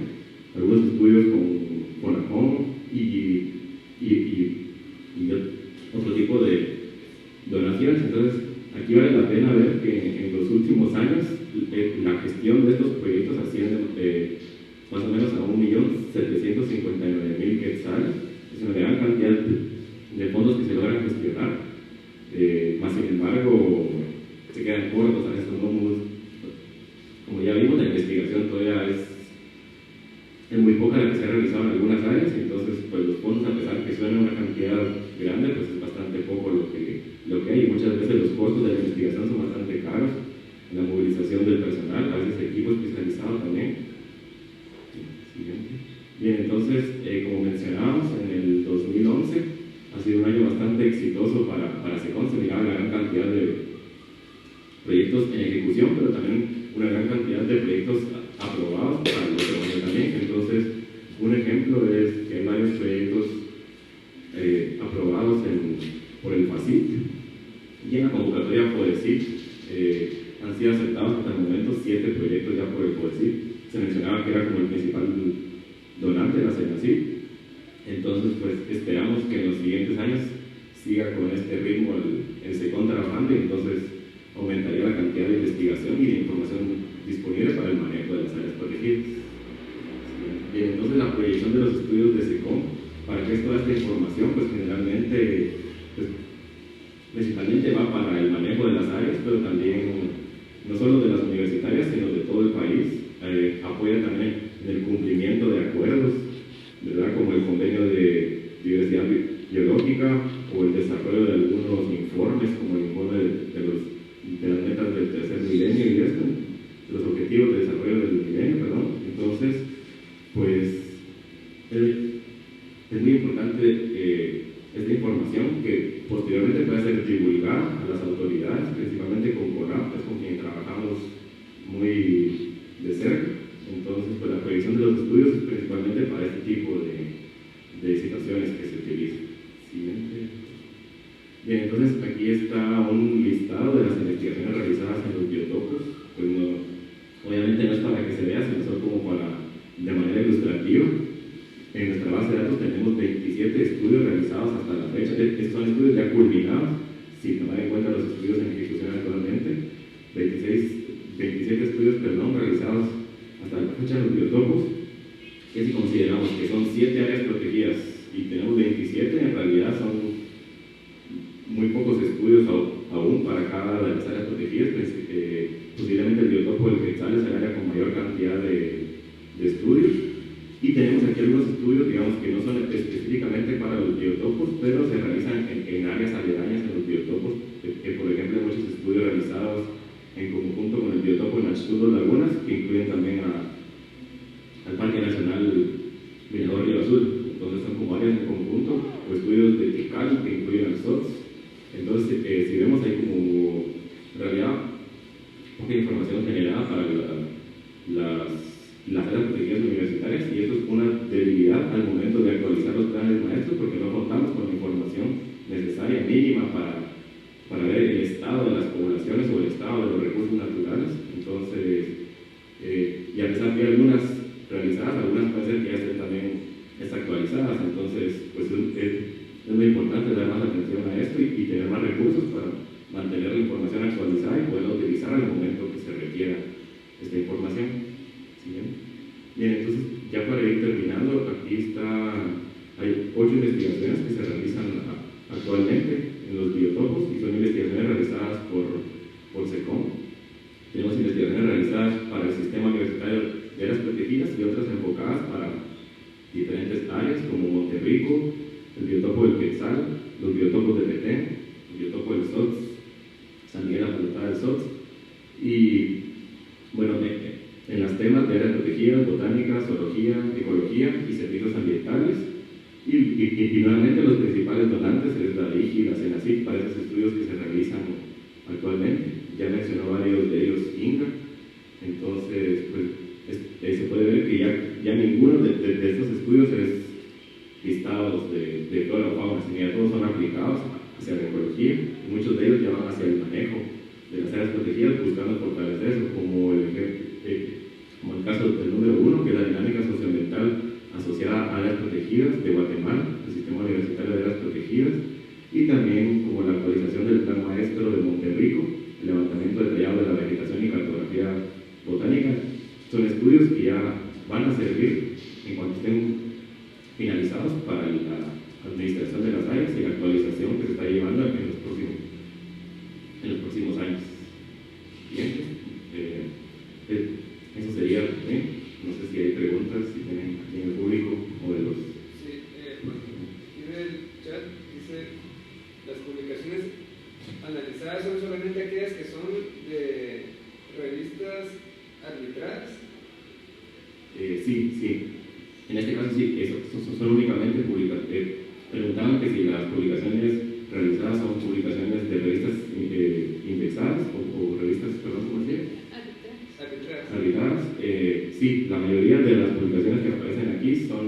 Algunos estudios con ACOM y otro tipo de donaciones. Entonces, aquí vale la pena ver que en los últimos años la gestión de estos proyectos asciende más o menos a 1.759.000 quetzales. Es una gran cantidad de fondos que se logran gestionar, más sin embargo se quedan cortos a estos números. Como ya vimos, la investigación todavía es suena una cantidad grande, pues es bastante poco lo que hay. Muchas veces los costos de la investigación son bastante caros, la movilización del personal, a veces equipo especializado también. Bien, entonces, como mencionábamos, en el 2011 ha sido un año bastante exitoso para SECON. Se miraba la gran cantidad de proyectos en ejecución, pero también una gran cantidad de proyectos aprobados para el otro año también. Entonces, un ejemplo es que hay varios proyectos aprobados por el FACIT y en la convocatoria FODECIT han sido aceptados hasta el momento 7 proyectos ya por el FODECIT. Se mencionaba que era como el principal donante de la CENACIT. Entonces, pues esperamos que en los siguientes años siga con este ritmo el SECON trabajando, y entonces aumentaría la cantidad de investigación y de información disponible para el manejo de las áreas protegidas. Bien, entonces la proyección de los estudios de SECON, ¿para qué es toda esta información? Pues generalmente, pues, principalmente va para el manejo de las áreas, pero también no solo de las universitarias, sino de todo el país. Apoya también en el cumplimiento de acuerdos, ¿verdad? Como el convenio de diversidad biológica o el desarrollo de algunos informes, como el informe de las metas del tercer milenio y de los objetivos de desarrollo del milenio, perdón. Entonces, pues es muy importante esta información que posteriormente puede ser divulgada a las autoridades, principalmente con CONAP, es con quien trabajamos muy de cerca. Entonces, pues la proyección de los estudios es principalmente para este tipo de situaciones que se utilizan. Siguiente. Bien, entonces aquí está un listado de las investigaciones realizadas en los biotopos. Pues obviamente no es para que se vea, sino solo como de manera ilustrativa. En nuestra base de datos tenemos 27 estudios realizados hasta la fecha. Estos son estudios ya culminados, sin tomar en cuenta los estudios en ejecución actualmente. 27 estudios, realizados hasta la fecha en los biotopos. Que si consideramos que son 7 áreas protegidas y tenemos 27, en realidad son muy pocos estudios aún para cada de las áreas protegidas. Pues, posiblemente el biotopo del Quetzal es el área con mayor cantidad de estudios. Y tenemos aquí algunos estudios, digamos, que no son específicamente para los biotopos, pero se realizan en áreas aledañas en los biotopos. Por ejemplo, hay muchos estudios realizados en conjunto con el biotopo Nachtu Dos Lagunas, que incluyen también al Parque Nacional Mirador Río Azul. Entonces son como áreas en conjunto, o estudios de Tikal que incluyen al SOTS. Entonces, si vemos, hay como en realidad poca información generada para las áreas protegidas universitarias, y eso es una debilidad al momento de actualizar los planes maestros, porque no contamos con la información necesaria, mínima, para ver el estado de las poblaciones o el estado de los recursos naturales. Entonces, y a pesar de algunas realizadas, algunas pueden ser que ya estén también desactualizadas. Entonces, pues es muy importante dar más atención a esto y tener más recursos para mantener la información actualizada y poderla utilizar al momento que se requiera esta información. Bien, entonces ya para ir terminando, aquí hay 8 investigaciones que se realizan actualmente en los biotopos, y son investigaciones realizadas por SECON. Tenemos investigaciones realizadas para el sistema universitario de áreas protegidas y otras enfocadas para diferentes áreas como Monterrico, el biotopo del Quetzal, los biotopos de Petén, el biotopo del SOTS, San Miguel la Palotada del SOTS, y bueno, en las temas de áreas protegidas, botánica, zoología, ecología y servicios ambientales. Y nuevamente los principales donantes es la DIGI y la CENACIT para esos estudios que se realizan actualmente. Ya mencionó varios de ellos INGA. Entonces, pues, se puede ver que ya ninguno de estos estudios es listados de flora o fauna, sino ya todos son aplicados hacia la ecología, y muchos de ellos ya van hacia el manejo de las áreas protegidas, buscando fortalecer eso, como el caso del número 1, que es la dinámica socioambiental asociada a áreas protegidas de Guatemala, el sistema universitario de áreas protegidas, y también como la actualización del plan maestro de Monterrico, el levantamiento detallado de la vegetación y cartografía botánica. Son estudios que ya van a servir en cuanto estén finalizados para la administración de las áreas y la actualización que se está llevando en los próximos años. Bien, eso sería, no sé si hay preguntas, si tienen aquí en el público o de los... Sí, tiene el analizadas son solamente aquellas que son de revistas arbitradas. Sí. En este caso sí, son únicamente publicaciones. Preguntaban que si las publicaciones realizadas son publicaciones de revistas indexadas o revistas, perdón, ¿cómo se llama? Arbitradas. Sí, la mayoría de las publicaciones que aparecen aquí son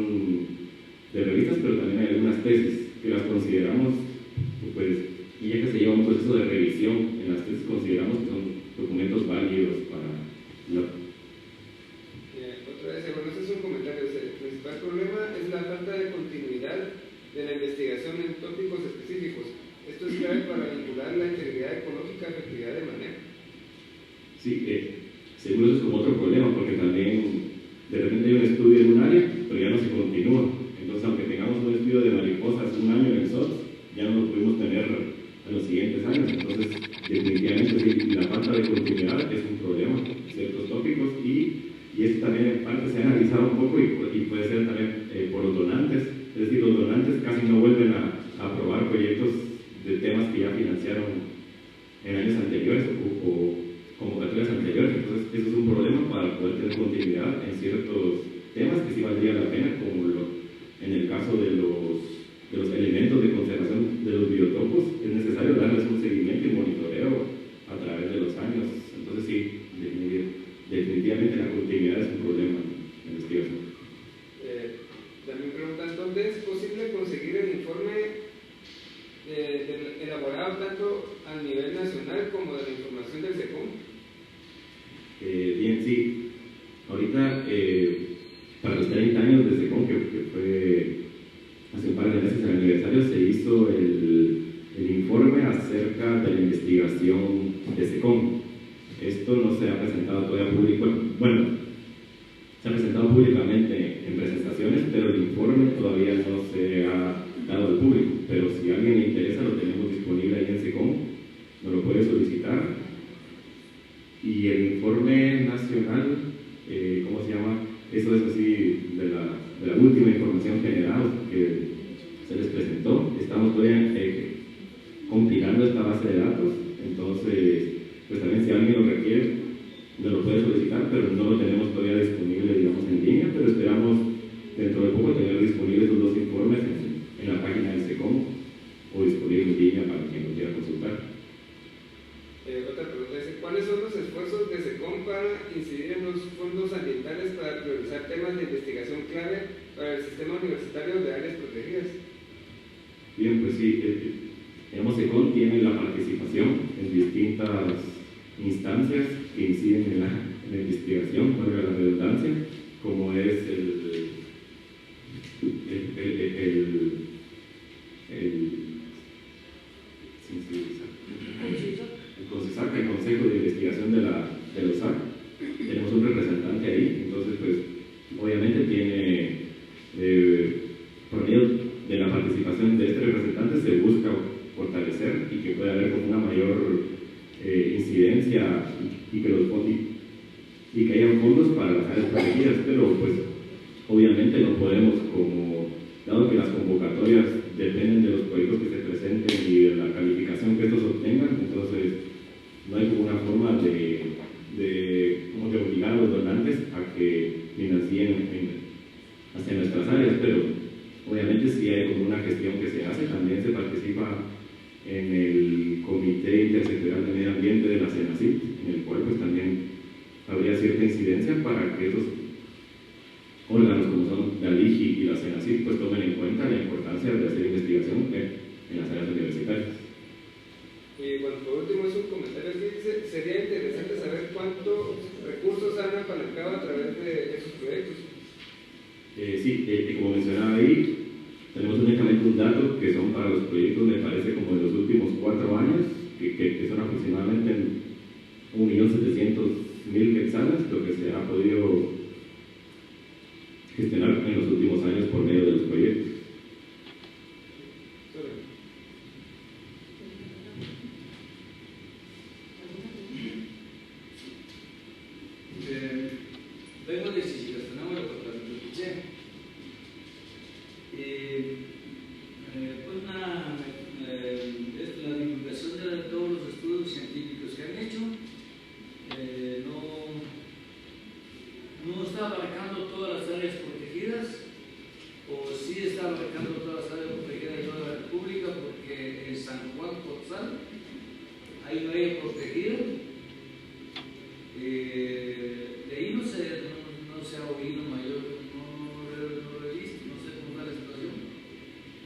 de revistas, pero también hay algunas tesis que las consideramos, pues, y ya que se lleva un proceso de revisión, en las tesis consideramos que son documentos válidos para la... Otra vez, bueno, ese es un comentario. El principal problema es la falta de continuidad de la investigación en tópicos específicos. Esto es clave para vincular la integridad ecológica a efectividad de manejo. Sí, seguro eso es como otro problema, porque también de repente hay un estudio en un área, pero ya no se continúa. Entonces, aunque tengamos un estudio de mariposas un año en el SOT, ya no lo pudimos tener en los siguientes años. Entonces, definitivamente sí, la falta de continuidad es un problema en ciertos tópicos y esto también en parte se ha analizado un poco y puede ser también por los donantes. Es decir, los donantes casi no vuelven a aprobar proyectos de temas que ya financiaron en años anteriores o convocatorias anteriores. Entonces, eso es un problema para poder tener continuidad en ciertos temas que sí valdría la pena, como en el caso de los elementos de conservación de los biotopos, es necesario darles un seguimiento y monitoreo a través de los años. Entonces, sí, definitivamente la continuidad es un problema en la investigación. También preguntan, ¿dónde es posible conseguir el informe elaborado tanto a nivel nacional como de la información del SECOM? Bien, sí. Ahorita, para los 30 años de SECOM, que fue hace un par de meses el aniversario, se hizo el informe acerca de la investigación de SECOM. Esto no se ha presentado todavía público, bueno, se ha presentado públicamente en presentaciones, pero el informe todavía no se ha dado al público. Pero si a alguien le interesa, lo tenemos disponible ahí en SECOM, nos lo puede solicitar. Y el informe nacional, ¿cómo se llama? Eso es así de la última información general que se les presentó. Estamos todavía compilando esta base de datos, entonces, pues también si alguien lo requiere, nos lo puede solicitar, pero no lo tenemos todavía disponible, digamos, en línea, pero esperamos dentro de poco tener disponibles los dos informes en la página del SECOM o disponible en línea para quien lo quiera consultar. Otra pregunta es, ¿cuáles son los esfuerzos de SECOM para incidir en los fondos ambientales para priorizar temas de investigación clave para el sistema universitario de áreas protegidas? Bien, pues sí, digamos, SECOM tiene la participación en distintas instancias que inciden en la investigación, valga la redundancia, como es el CONCESAC, el Consejo de Investigación de los SAC. Tenemos un representante ahí, entonces pues obviamente tiene, por medio de la participación de este representante se busca fortalecer y que pueda haber como una mayor incidencia y que haya fondos para las áreas protegidas, pero pues obviamente no podemos, dado que las convocatorias dependen de los proyectos que se presenten y de la calificación que estos obtengan, entonces no hay como una forma de obligar a los donantes a que financien hacia nuestras áreas, pero obviamente sí hay como una gestión que se hace. También se participa en el Comité Intersectorial de Medio Ambiente de la CENACYT, en el cual pues también habría cierta incidencia para que esos órganos como son la LIGI y la CENACYT pues tomen en cuenta la importancia de hacer investigación en las áreas universitarias. Bueno, por último es un comentario que dice, sería interesante saber cuántos recursos han apalancado a través de esos proyectos. Sí, como mencionaba ahí, tenemos únicamente un dato que son para los proyectos, me parece, como de los últimos 4 años, que son aproximadamente 1.700.000 quetzales, lo que se ha podido gestionar en los últimos años por medio de los proyectos. Vengo de Sisicastanagua, por la escuché. Pues la divulgación de todos los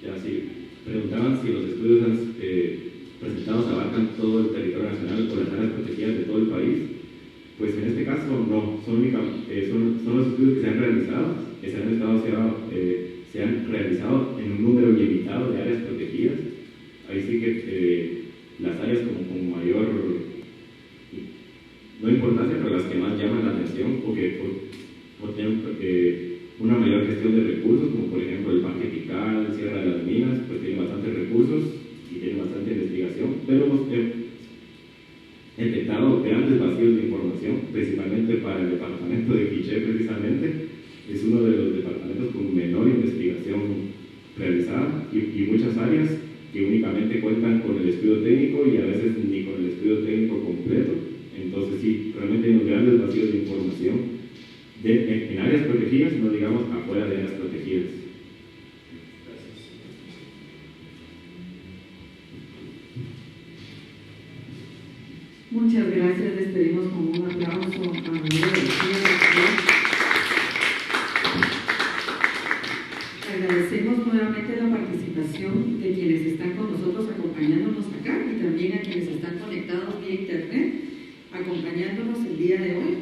Ya, sí, preguntaban si los estudios presentados abarcan todo el territorio nacional o las áreas protegidas de todo el país. Pues en este caso no, son los estudios que se han realizado, se han realizado en un número limitado de áreas protegidas. Ahí sí que las áreas con mayor, no importancia, pero las que más llaman la atención porque tienen una mayor gestión de recursos, como por ejemplo el Parque Tikal, Sierra de las Minas, pues tienen bastantes recursos y tienen bastante investigación, pero hemos detectado grandes vacíos de información, principalmente para el departamento de Quiché. Precisamente es uno de los departamentos con menor investigación realizada y muchas áreas que únicamente cuentan con el estudio técnico y a veces ni con el estudio técnico completo. Entonces sí, realmente hay unos grandes vacíos de información en áreas protegidas, no digamos afuera de áreas protegidas. Muchas gracias, les pedimos con un aplauso a María García. Agradecemos nuevamente la participación de quienes están con nosotros acompañándonos acá y también a quienes están conectados vía internet acompañándonos el día de hoy.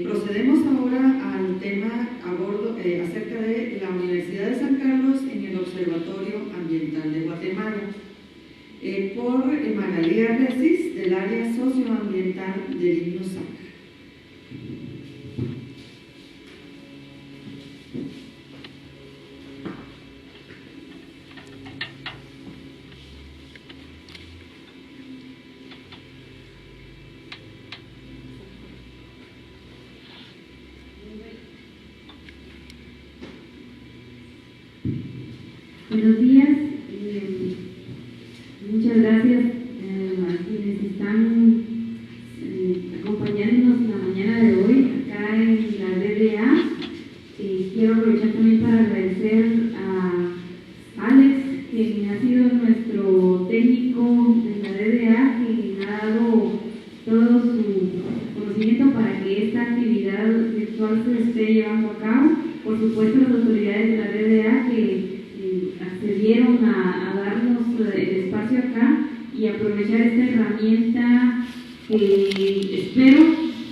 Procedemos ahora al tema acerca de la Universidad de San Carlos en el Observatorio Ambiental de Guatemala, por Magalí Arrecis, del área socioambiental del INUSAC. Buenos días, muchas gracias a quienes están acompañándonos en la mañana de hoy acá en la DDA. Quiero aprovechar también para agradecer a Alex, quien ha sido nuestro técnico de la DDA, que ha dado todo su conocimiento para que esta actividad virtual se esté llevando a cabo. Por supuesto, las autoridades de la DDA que accedieron a darnos el espacio acá y aprovechar esta herramienta que espero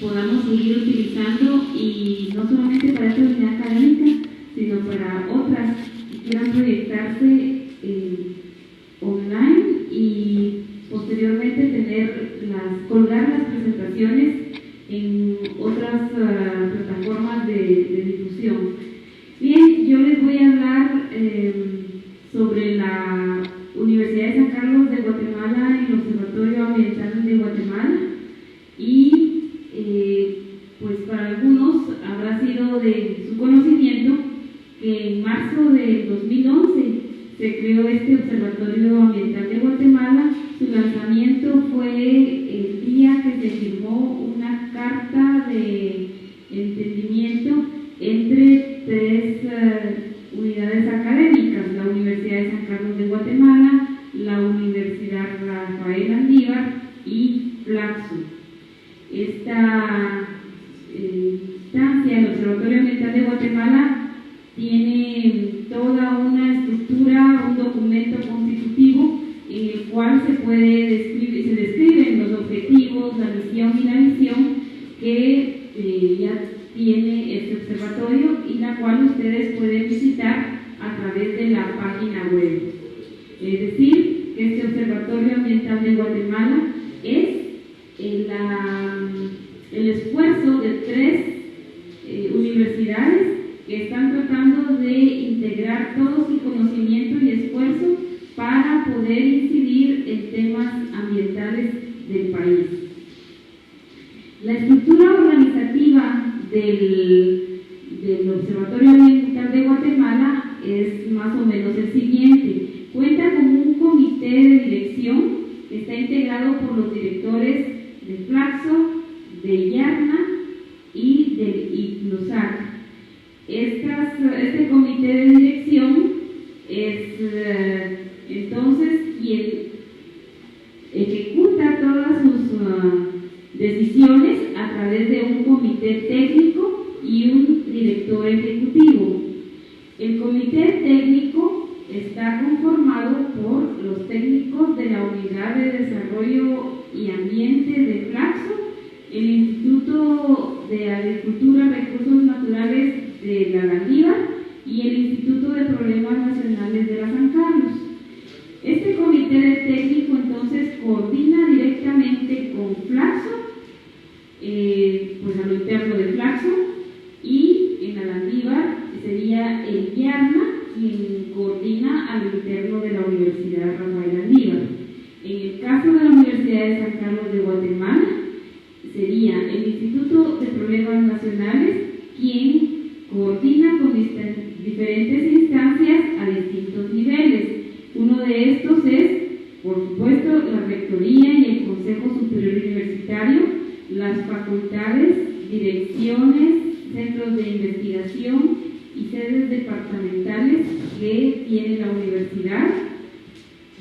podamos seguir utilizando, y no solamente para esta unidad académica, sino para otras que quieran proyectarse online y posteriormente colgar las presentaciones en otras plataformas de difusión. Bien, yo les voy a hablar sobre la Universidad de San Carlos de Guatemala y el Observatorio Ambiental de Guatemala, y pues para algunos habrá sido de su conocimiento que en marzo del 2011 se creó este Observatorio Ambiental de Guatemala. Su lanzamiento fue el día que se firmó una carta de entendimiento entre tres unidades académicas: la Universidad de San Carlos de Guatemala, la Universidad Rafael Andívar y Flaxo. Esta instancia, el Observatorio Ambiental de Guatemala, tiene toda una estructura, un documento constitutivo en el cual se describen los objetivos, la misión y la visión que ya tiene este observatorio, y la cual ustedes pueden visitar a través de la página web. Es decir, que este Observatorio Ambiental de Guatemala es el esfuerzo de tres universidades que están tratando de integrar todo su conocimiento y esfuerzo para poder incidir en temas ambientales del país. La estructura organizativa del Observatorio Ambiental de Guatemala es más o menos el siguiente. Cuenta con un comité de dirección que está integrado por los directores de Flaxo, de Yarna y del IPNUSAC. Este comité de dirección es entonces quien ejecuta todas sus decisiones a través de un comité técnico y un director ejecutivo. El comité técnico está conformado por los técnicos de la Unidad de Desarrollo y Ambiente de Flaxo, el Instituto de Agricultura y Recursos Naturales de la Landívar y el Instituto de Problemas Nacionales de la San Carlos. Este comité de técnico entonces coordina directamente con Flaxo, pues a lo interno de Flaxo, y en la Landívar sería el YARNA quien coordina a lo interno de la Universidad Rafael Landívar. En el caso de la Universidad de San Carlos de Guatemala, sería el Instituto de Problemas Nacionales quien coordina con diferentes instancias a distintos niveles. Uno de estos es, por supuesto, la Rectoría y el Consejo Superior Universitario, las facultades, direcciones, centros de investigación y sedes departamentales que tiene la universidad,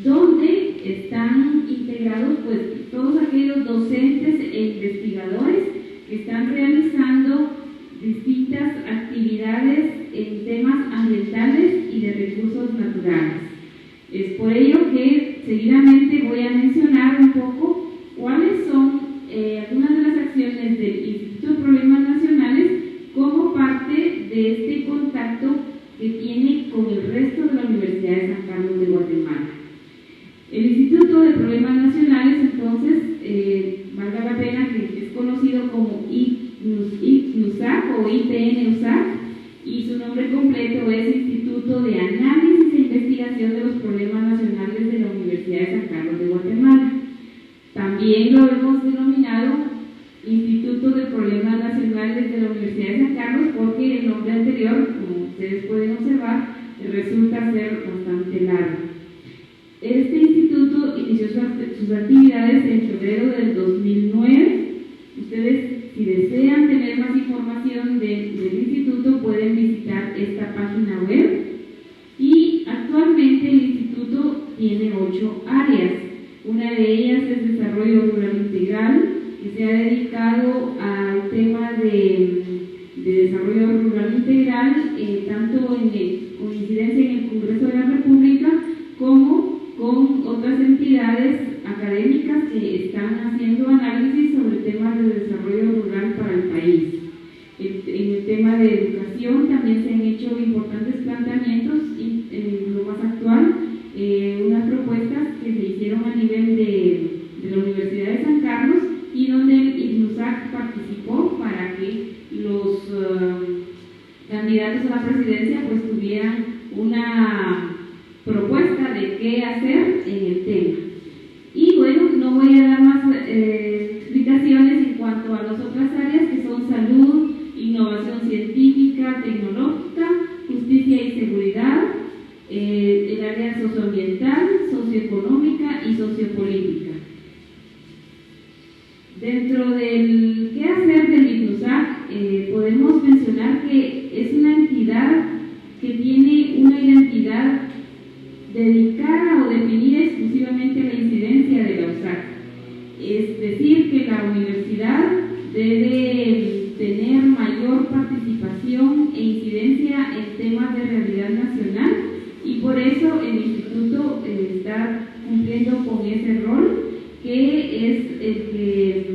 donde están integrados pues todos aquellos docentes e investigadores que están realizando distintas actividades en temas ambientales y de recursos naturales. Es por ello que seguidamente voy a mencionar un poco cuáles son algunas de las acciones del Instituto de Problemas Nacionales como parte de este contacto que tiene con el resto de la Universidad de San Carlos de Guatemala. El Instituto de Problemas Nacionales, entonces, valga la pena que es conocido como IPNUSAC o IPN-USAC, y su nombre completo es Instituto de Análisis e Investigación de los Problemas Nacionales de la Universidad de San Carlos de Guatemala. También lo hemos denominado Instituto de Problemas Nacionales de la Universidad de San Carlos porque el nombre anterior, como ustedes pueden observar, resulta ser bastante largo. Este instituto inició sus actividades en febrero del 2009. Ustedes, si desean tener más información del instituto, pueden visitar esta página web. Y actualmente el instituto tiene 8 áreas. Una de ellas es Desarrollo Rural Integral, que se ha dedicado al tema de desarrollo rural integral, tanto con incidencia en el Congreso de la República como con otras entidades académicas que están haciendo análisis sobre temas de desarrollo rural para el país. En el tema de educación también se han hecho importantes planteamientos, en lo más actual, unas propuestas que se hicieron a nivel de la Universidad de San Carlos y donde el IPNUSAC participó para que los candidatos a la presidencia pues tuvieran una propuesta de qué hacer en el tema. Y bueno, no voy a dar más explicaciones en cuanto a las otras áreas que son salud, innovación científica, tecnológica, justicia y seguridad, el área socioambiental, socioeconómica y sociopolítica. Dentro del qué hacer del IPNUSAC, podemos mencionar que es una entidad que tiene una identidad dedicada o definida exclusivamente a la incidencia de la USAC. Es decir, que la universidad debe tener mayor participación e incidencia en temas de realidad nacional y por eso el instituto está cumpliendo con ese rol que es el que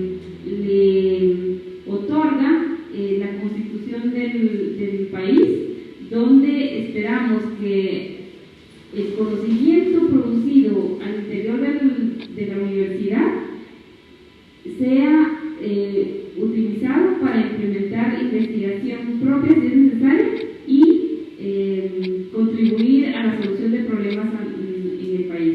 le otorga la constitución del país, donde esperamos que el conocimiento producido al interior de la universidad sea utilizado para implementar investigación propia si es necesaria y contribuir a la solución de problemas en el país.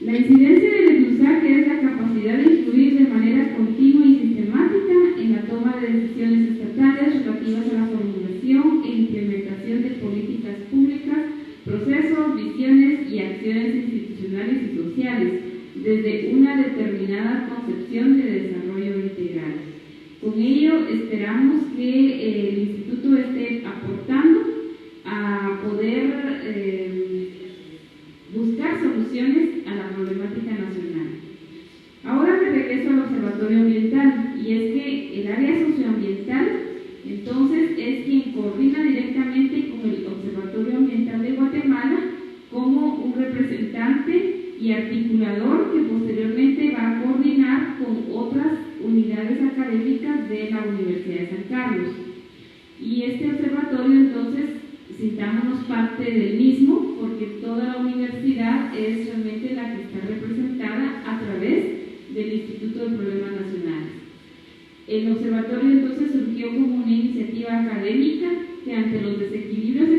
La incidencia del IPNUSAC es la capacidad de influir de manera continua y sistemática en la toma de decisiones estatales relativas a la formulación e implementación de políticas públicas, procesos, visiones y acciones institucionales y sociales, desde una determinada concepción de desarrollo integral. Con ello esperamos que el instituto esté aportando a poder buscar soluciones a la problemática nacional. Ahora me regreso al observatorio ambiental, y es que el área socioambiental entonces es quien coordina directamente con el Observatorio Ambiental de Guatemala y articulador que posteriormente va a coordinar con otras unidades académicas de la Universidad de San Carlos. Y este observatorio, entonces, sintámonos parte del mismo, porque toda la universidad es realmente la que está representada a través del Instituto de Problemas Nacionales. El observatorio entonces surgió como una iniciativa académica que ante los desequilibrios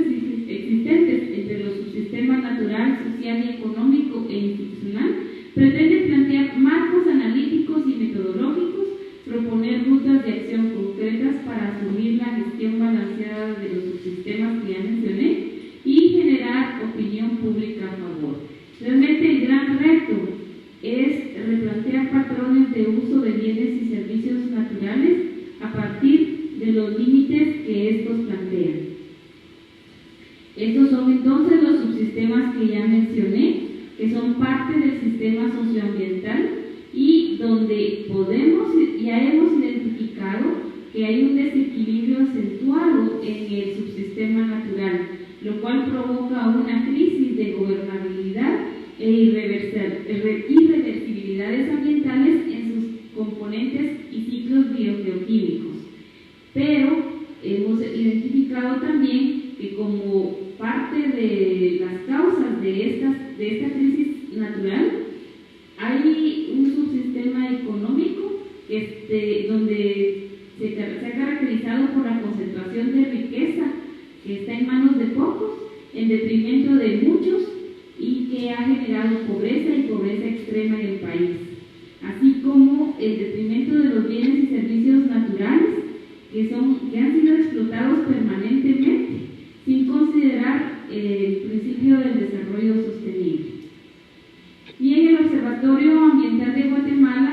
existentes entre los subsistemas natural, social y económico e institucional, pretende plantear marcos analíticos y metodológicos, proponer rutas de acción concretas para asumir la gestión balanceada de los subsistemas que ya mencioné y generar opinión pública a favor. Realmente el gran reto es replantear patrones de uso de bienes y servicios naturales a partir de los límites que estos plantean. Estos son entonces los subsistemas que ya mencioné, que son parte del sistema socioambiental y donde ya hemos identificado que hay un desequilibrio acentuado en el subsistema natural, lo cual provoca una crisis de gobernabilidad e irreversibilidades ambientales en sus componentes y ciclos biogeoquímicos. Pero hemos identificado también que como parte de las causas de esta crisis natural hay un subsistema económico donde se ha caracterizado por la concentración de riqueza que está en manos de pocos, en detrimento de muchos, y que ha generado pobreza y pobreza extrema en el país, así como el detrimento de los bienes y servicios naturales que han sido explotados permanentemente, sin considerar el principio del desarrollo sostenible. Y en el Observatorio Ambiental de Guatemala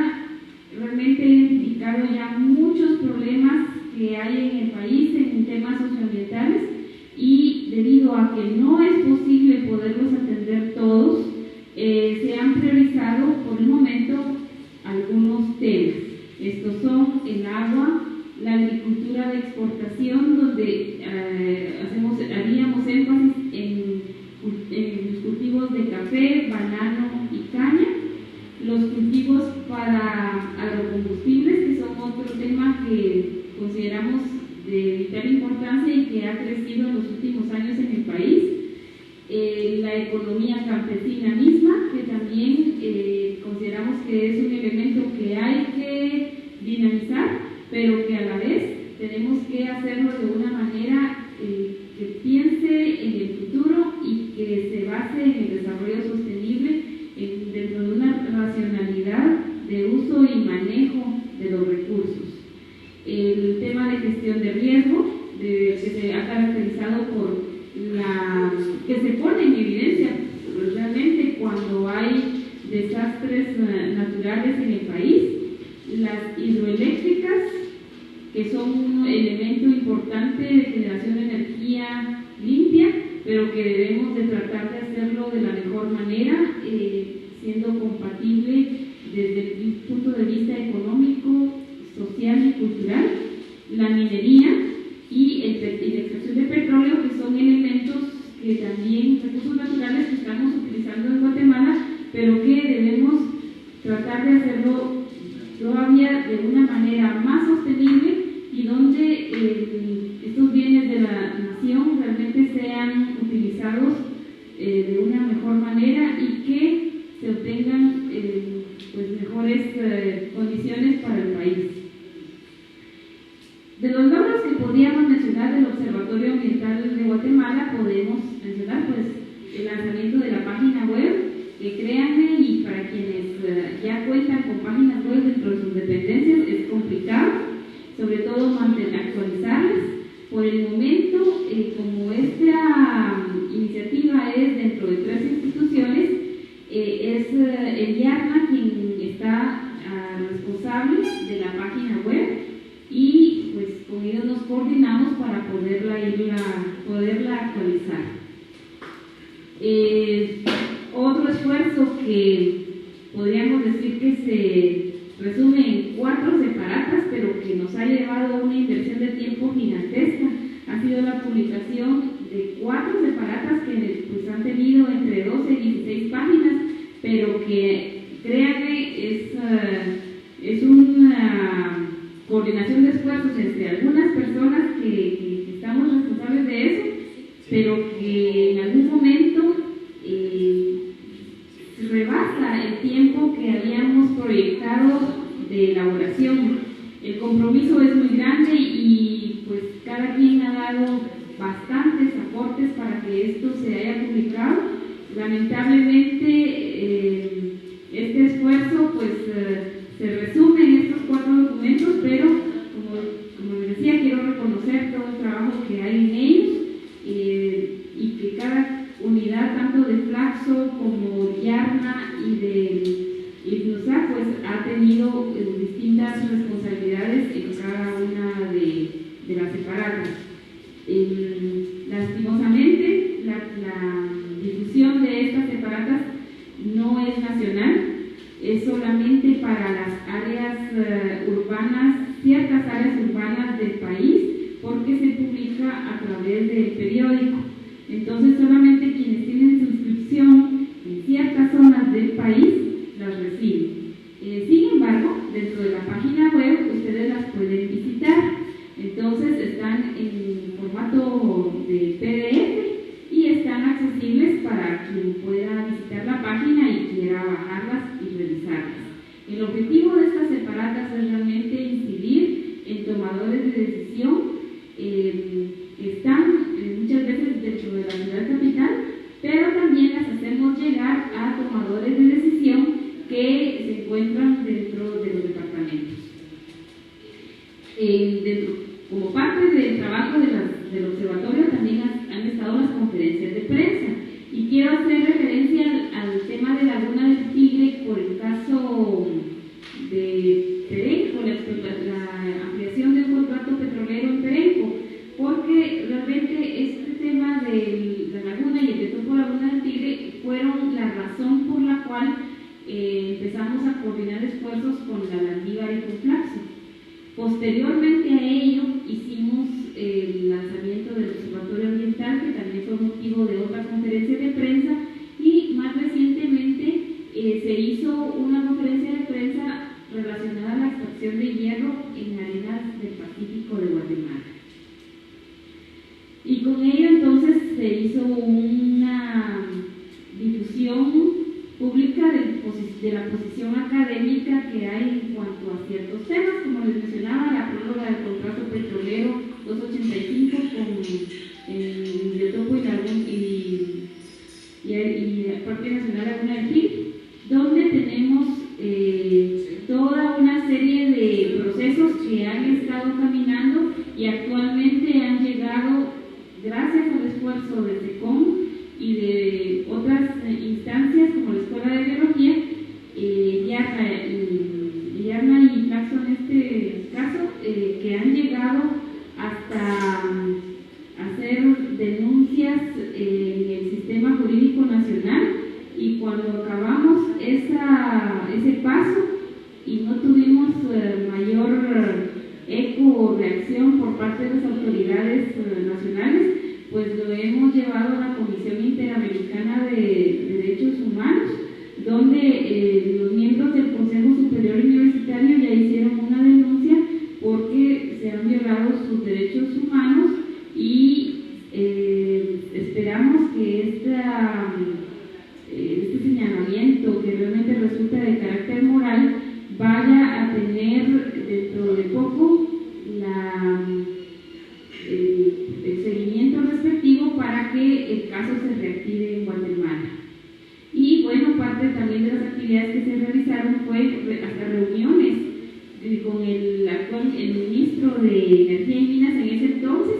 realmente he identificado ya muchos problemas que hay en el país en temas socioambientales, y debido a que no es posible poderlos atender todos, se han priorizado por el momento algunos temas. Estos son el agua, la agricultura de exportación, donde haríamos énfasis en los cultivos de café, banano y caña, los cultivos para agrocombustibles, que son otro tema que consideramos de vital importancia y que ha crecido en los últimos años en el país, la economía campesina misma, que también consideramos que es un elemento que hay que dinamizar, pero que a la vez tenemos que hacerlo de una manera que piense en el futuro y que se base en el desarrollo sostenible dentro de una racionalidad de uso y manejo de los recursos. El tema de gestión de riesgo, que se ha caracterizado por que se pone en evidencia realmente cuando hay desastres naturales en el país, las hidroeléctricas, que son un elemento importante de generación de energía limpia, pero que debemos de tratar de hacerlo de la mejor manera, siendo compatible desde el punto de vista económico, social y cultural, la minería y la extracción de petróleo, que son elementos que también, recursos naturales que estamos utilizando en Guatemala, pero que debemos tratar de hacerlo todavía de una manera más sostenible y donde estos bienes de la nación realmente sean utilizados de una mejor manera y que se obtengan mejores condiciones para el país. De los logros que podríamos mencionar del Observatorio Ambiental de Guatemala, podemos mencionar el lanzamiento de la página web, que créanme, y para quienes ya cuentan con páginas web dentro de sus dependencias es complicado, sobre todo actualizarlas. Por el momento, como esta iniciativa es dentro de 3 instituciones, es el IARNA quien está responsable de la página web, y pues con ellos nos coordinamos para poderla actualizar. Otro esfuerzo que podríamos decir que se resume en 4 separatas, pero que nos ha llevado a una inversión de tiempo gigantesca, ha sido la publicación de 4 separatas que pues, han tenido entre 12 y 16 páginas, pero que, créanme, es una coordinación de esfuerzos entre algunas personas que estamos responsables de eso, pero que en algún momento rebasa el tiempo que habíamos proyectado de elaboración. El compromiso es muy grande y pues cada quien ha dado bastantes aportes para que esto se haya publicado. Lamentablemente este esfuerzo pues se resume en estos 4 documentos, pero como les decía, quiero reconocer todo el trabajo que hay en ellos y que cada unidad, tanto de Flaxo como Yarna y de IPNUSA, pues ha tenido distintas responsabilidades en cada una de las separatas. Lastimosamente, la difusión de estas separatas no es nacional, es solamente para las áreas urbanas, ciertas áreas urbanas del país, porque se publica a través del periódico. Entonces, solamente quienes tienen suscripción en ciertas zonas del país las reciben. Sin embargo, dentro de la página web ustedes las pueden visitar. Entonces, están en formato de PDF y están accesibles para quien pueda visitar la página y quiera bajarlas y revisarlas. El objetivo de estas separatas es realmente incidir en tomadores de decisión que están muchas veces dentro de la ciudad capital, pero también las hacemos llegar a tomadores de decisión que se encuentran dentro de los departamentos. Como parte del trabajo del observatorio también han estado las conferencias de prensa, y quiero hacer referencia al tema de Laguna del Tigre por el caso de Perenco, la ampliación de un contrato petrolero en Perenco, porque realmente este tema de la laguna y el biotopo Laguna del Tigre fueron la razón por la cual empezamos a coordinar esfuerzos con la Landívar y con Flaxo. Posteriormente a ello hicimos el lanzamiento del Observatorio Ambiental, que también fue motivo de otra conferencia de prensa, y más recientemente se hizo una conferencia de prensa relacionada a la extracción de hierro en arenas del Pacífico de Guatemala. Y con ello entonces se hizo una difusión pública de la posición académica que hay en cuanto a ciertos temas, como les mencionaba, la prórroga del contrato petrolero 285 con el biotopo y el Parque Nacional Laguna del Tigre, donde tenemos toda una serie de procesos que han estado caminando y actualmente han llegado, gracias al esfuerzo de SECOM y de otras instancias como la Escuela de Biología, Yarna y Flaxo en este caso, que han llegado hasta hacer denuncias en el sistema jurídico nacional, y cuando acabamos ese paso y no tuvimos mayor eco o reacción por parte de las autoridades nacionales, pues lo hemos llevado a la Comisión Interamericana de Derechos Humanos, donde los miembros del Consejo Superior Universitario ya hicieron una denuncia porque se han violado sus derechos humanos, y esperamos que este señalamiento, que realmente resulta de carácter moral, vaya a tener dentro de poco el seguimiento respectivo para que el caso se reactive en Guatemala. Y bueno, parte también de las actividades que se realizaron fue hasta reuniones con el ministro de Energía y Minas en ese entonces,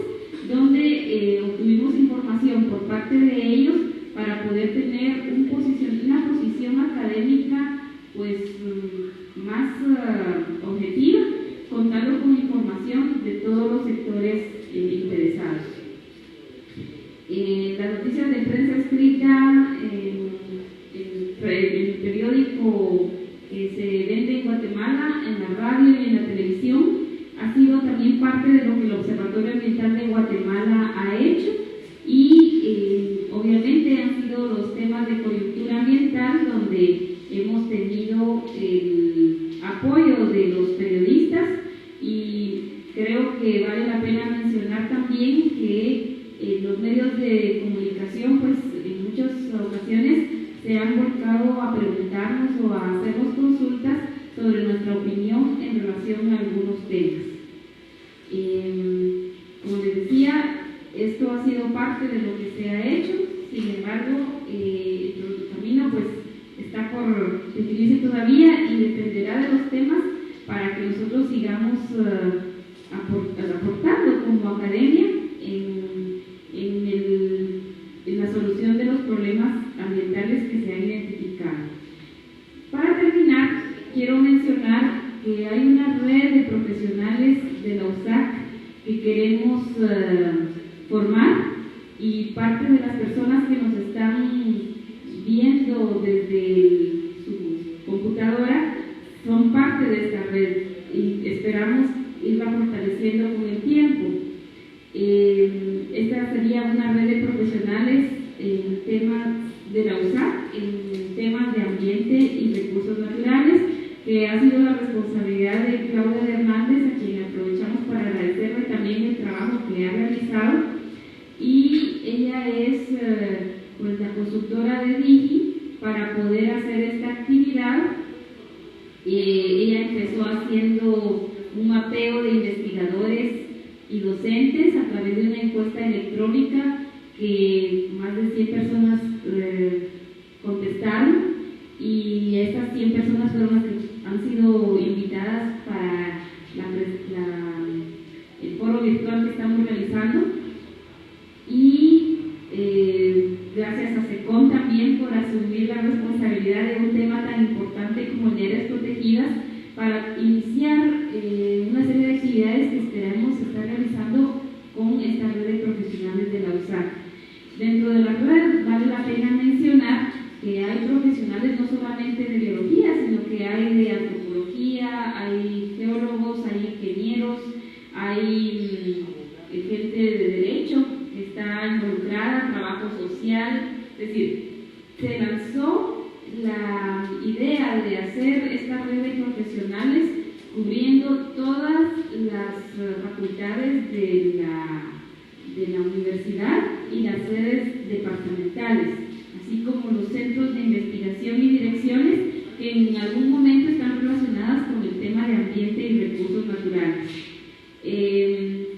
donde obtuvimos información por parte de ellos para poder tener una posición académica pues más objetiva, contando con información de todos los sectores interesados. Las noticias de prensa escrita en el periódico que se vende en Guatemala, en la radio y en la televisión, ha sido también parte de lo que el Observatorio Ambiental de Guatemala ha hecho, y obviamente han sido los temas de coyuntura ambiental, donde donde hemos tenido el apoyo de los periodistas, y creo que vale la pena mencionar también que los medios de comunicación, pues en muchas ocasiones se han volcado a preguntarnos o a hacernos consultas sobre nuestra opinión en relación a algunos temas. Como les decía, esto ha sido parte de lo que se ha hecho, sin embargo, el camino pues está por definirse todavía y dependerá de los temas para que nosotros sigamos aportando como academia en la solución de los problemas ambientales que se han identificado. Para terminar, quiero mencionar que hay una red de profesionales de la USAC que queremos formar, y parte de las personas que nos están viendo desde su computadora son parte de esta red y esperamos irla fortaleciendo con el tiempo. Esta sería una red de profesionales en temas de la USAC, en temas de ambiente y recursos naturales, que ha sido la responsabilidad de Claudia Hernández, a quien aprovechamos para agradecerle también el trabajo que ha realizado. Y ella es pues la consultora de DIGI para poder hacer esta actividad. Ella empezó haciendo un mapeo de investigadores y docentes a través de una encuesta electrónica que más de 100 personas contestaron, y estas 100 personas fueron las que han sido invitadas para el foro virtual que estamos realizando. Y gracias a SECON también por asumir la responsabilidad de un tema tan importante como el de áreas protegidas, para iniciar una serie de actividades que esperamos estar realizando con esta red de profesionales de la USAC. Dentro de la red vale la pena mencionar que hay profesionales no solamente de biología, sino que hay de antropología, hay geólogos, hay ingenieros, hay gente de derecho que está involucrada, trabajo social. Es decir, se lanzó la idea de hacer esta red de profesionales cubriendo todas las facultades de la universidad y las sedes departamentales, así como los centros de investigación y direcciones que en algún momento están relacionadas con el tema de ambiente y recursos naturales.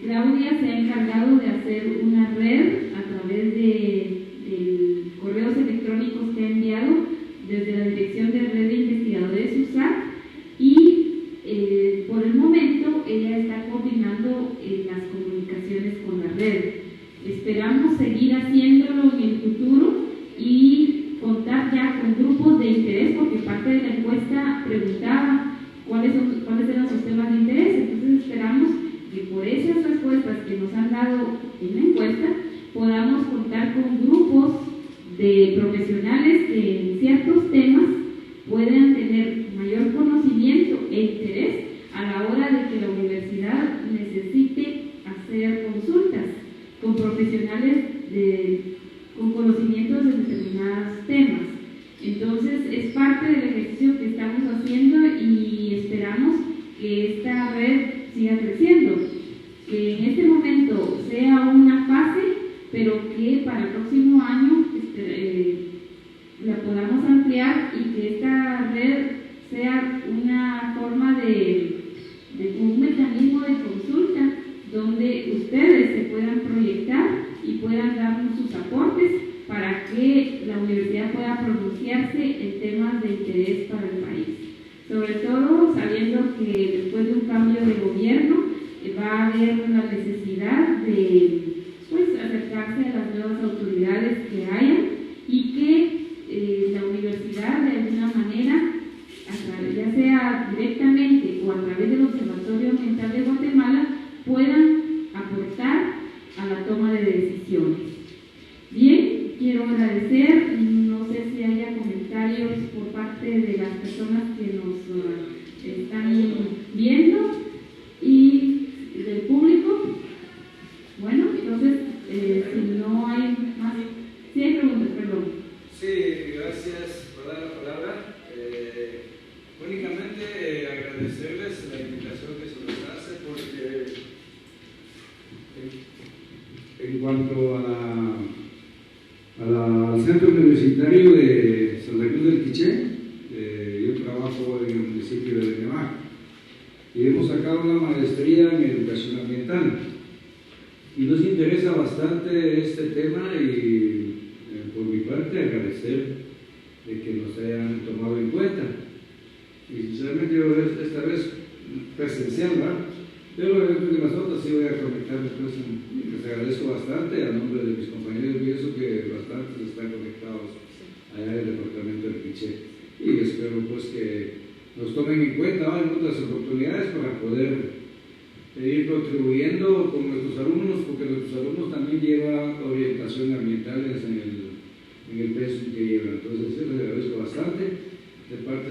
Claudia se ha encargado de hacer una red a través de correos electrónicos que ha enviado desde la Dirección de Red de Investigadores USAC, y por el momento ella está coordinando las comunicaciones con la red. Esperamos seguir haciéndolo en el futuro y contar ya con grupos de interés, porque parte de la encuesta preguntaba cuáles eran sus temas de interés. Entonces esperamos que por esas respuestas que nos han dado en la encuesta podamos contar con grupos de profesionales que en ciertos temas puedan tener mayor conocimiento e interés a la hora de que la universidad necesite hacer consultas con profesionales con conocimientos de determinados temas. Entonces es parte del ejercicio que estamos haciendo y esperamos que esta red siga creciendo, que en este momento sea una fase, pero que para el próximo año la podamos ampliar y que esta red sea una forma un mecanismo de consulta donde ustedes se puedan proyectar y puedan darnos sus aportes para que la universidad pueda pronunciarse en temas de interés para el país. Sobre todo sabiendo que después de un cambio de gobierno va a haber una necesidad de acercarse a las nuevas autoridades que hayan, y que la universidad de alguna manera, ya sea directamente o a través del Observatorio Ambiental de Guatemala, puedan aportar a la toma de decisiones. Bien, quiero agradecer, no sé si haya comentarios por parte de las personas que nos están viendo y del público. Bueno, entonces, si no hay más, ¿sí hay preguntas? gracias por dar la palabra. Únicamente agradecerles la invitación que se nos hace, porque en cuanto al Centro Universitario de Santa Cruz del Quiché, yo trabajo en el municipio de Nevaja y hemos sacado una maestría en educación ambiental y nos interesa bastante este tema y por mi parte agradecer de que nos hayan tomado en cuenta. Y sinceramente yo esta vez presencial, ¿verdad? Pero de las otras sí voy a conectarme, pues les agradezco bastante a nombre de mis compañeros, pienso que bastantes están conectados allá en el departamento del Quiché y espero pues que nos tomen en cuenta en otras oportunidades para poder ir contribuyendo con nuestros alumnos, porque nuestros alumnos también llevan orientación ambiental en el peso que llevan. Entonces sí les agradezco bastante de parte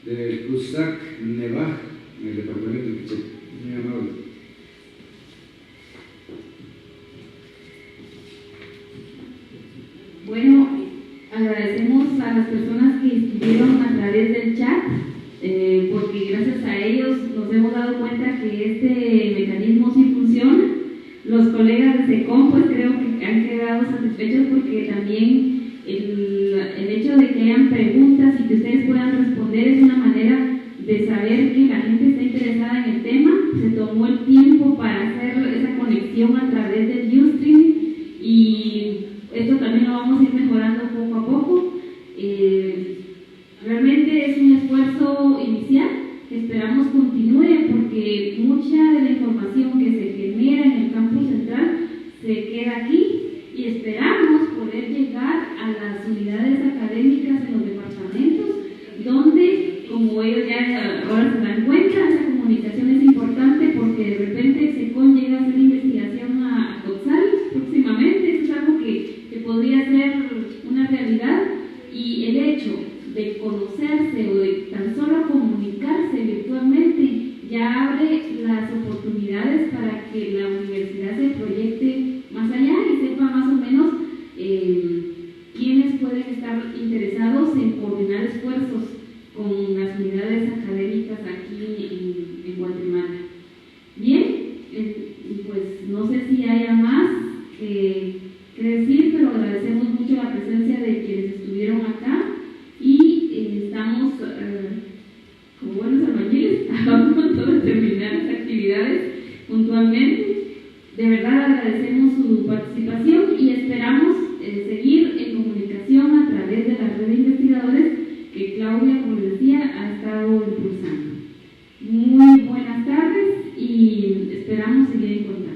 de CUSAC Nevaja en el departamento de Quiché. Muy amable. Bueno, agradecemos a las personas que estuvieron a través del chat, porque gracias a ellos nos hemos dado cuenta que este mecanismo sí funciona. Los colegas de SECOM pues creo que han quedado satisfechos porque también el hecho de que hayan preguntas y que ustedes puedan responder es una manera de saber que la gente está interesada en el tema. Se tomó el tiempo para hacer esa conexión a través del Ustream y esto también lo vamos a ir mejorando poco a poco. Realmente es un esfuerzo inicial que esperamos continúe porque mucha de la información que se genera en el campus central se queda aquí y esperamos poder llegar a las unidades académicas en los departamentos donde, como ellos ya ahora se dan cuenta, esa comunicación es importante porque de repente SECOM llega a hacer investigación a Cotzal próximamente. Eso es algo que podría ser una realidad y el hecho de conocerse o de tan solo comunicarse virtualmente ya abre las oportunidades para que la universidad se proyecte más allá y sepa más o menos quiénes pueden estar interesados en coordinar esfuerzos con las unidades académicas aquí en Guatemala. Bien, pues no sé si haya más que decir, pero agradecemos mucho la presencia de quienes estuvieron acá y estamos como buenos albañiles a punto de terminar las actividades puntualmente. De verdad agradecemos su participación y esperamos seguir en comunicación a través de la red de investigadores que Claudia, como les decía, ha estado impulsando. Muy buenas tardes y esperamos seguir en contacto.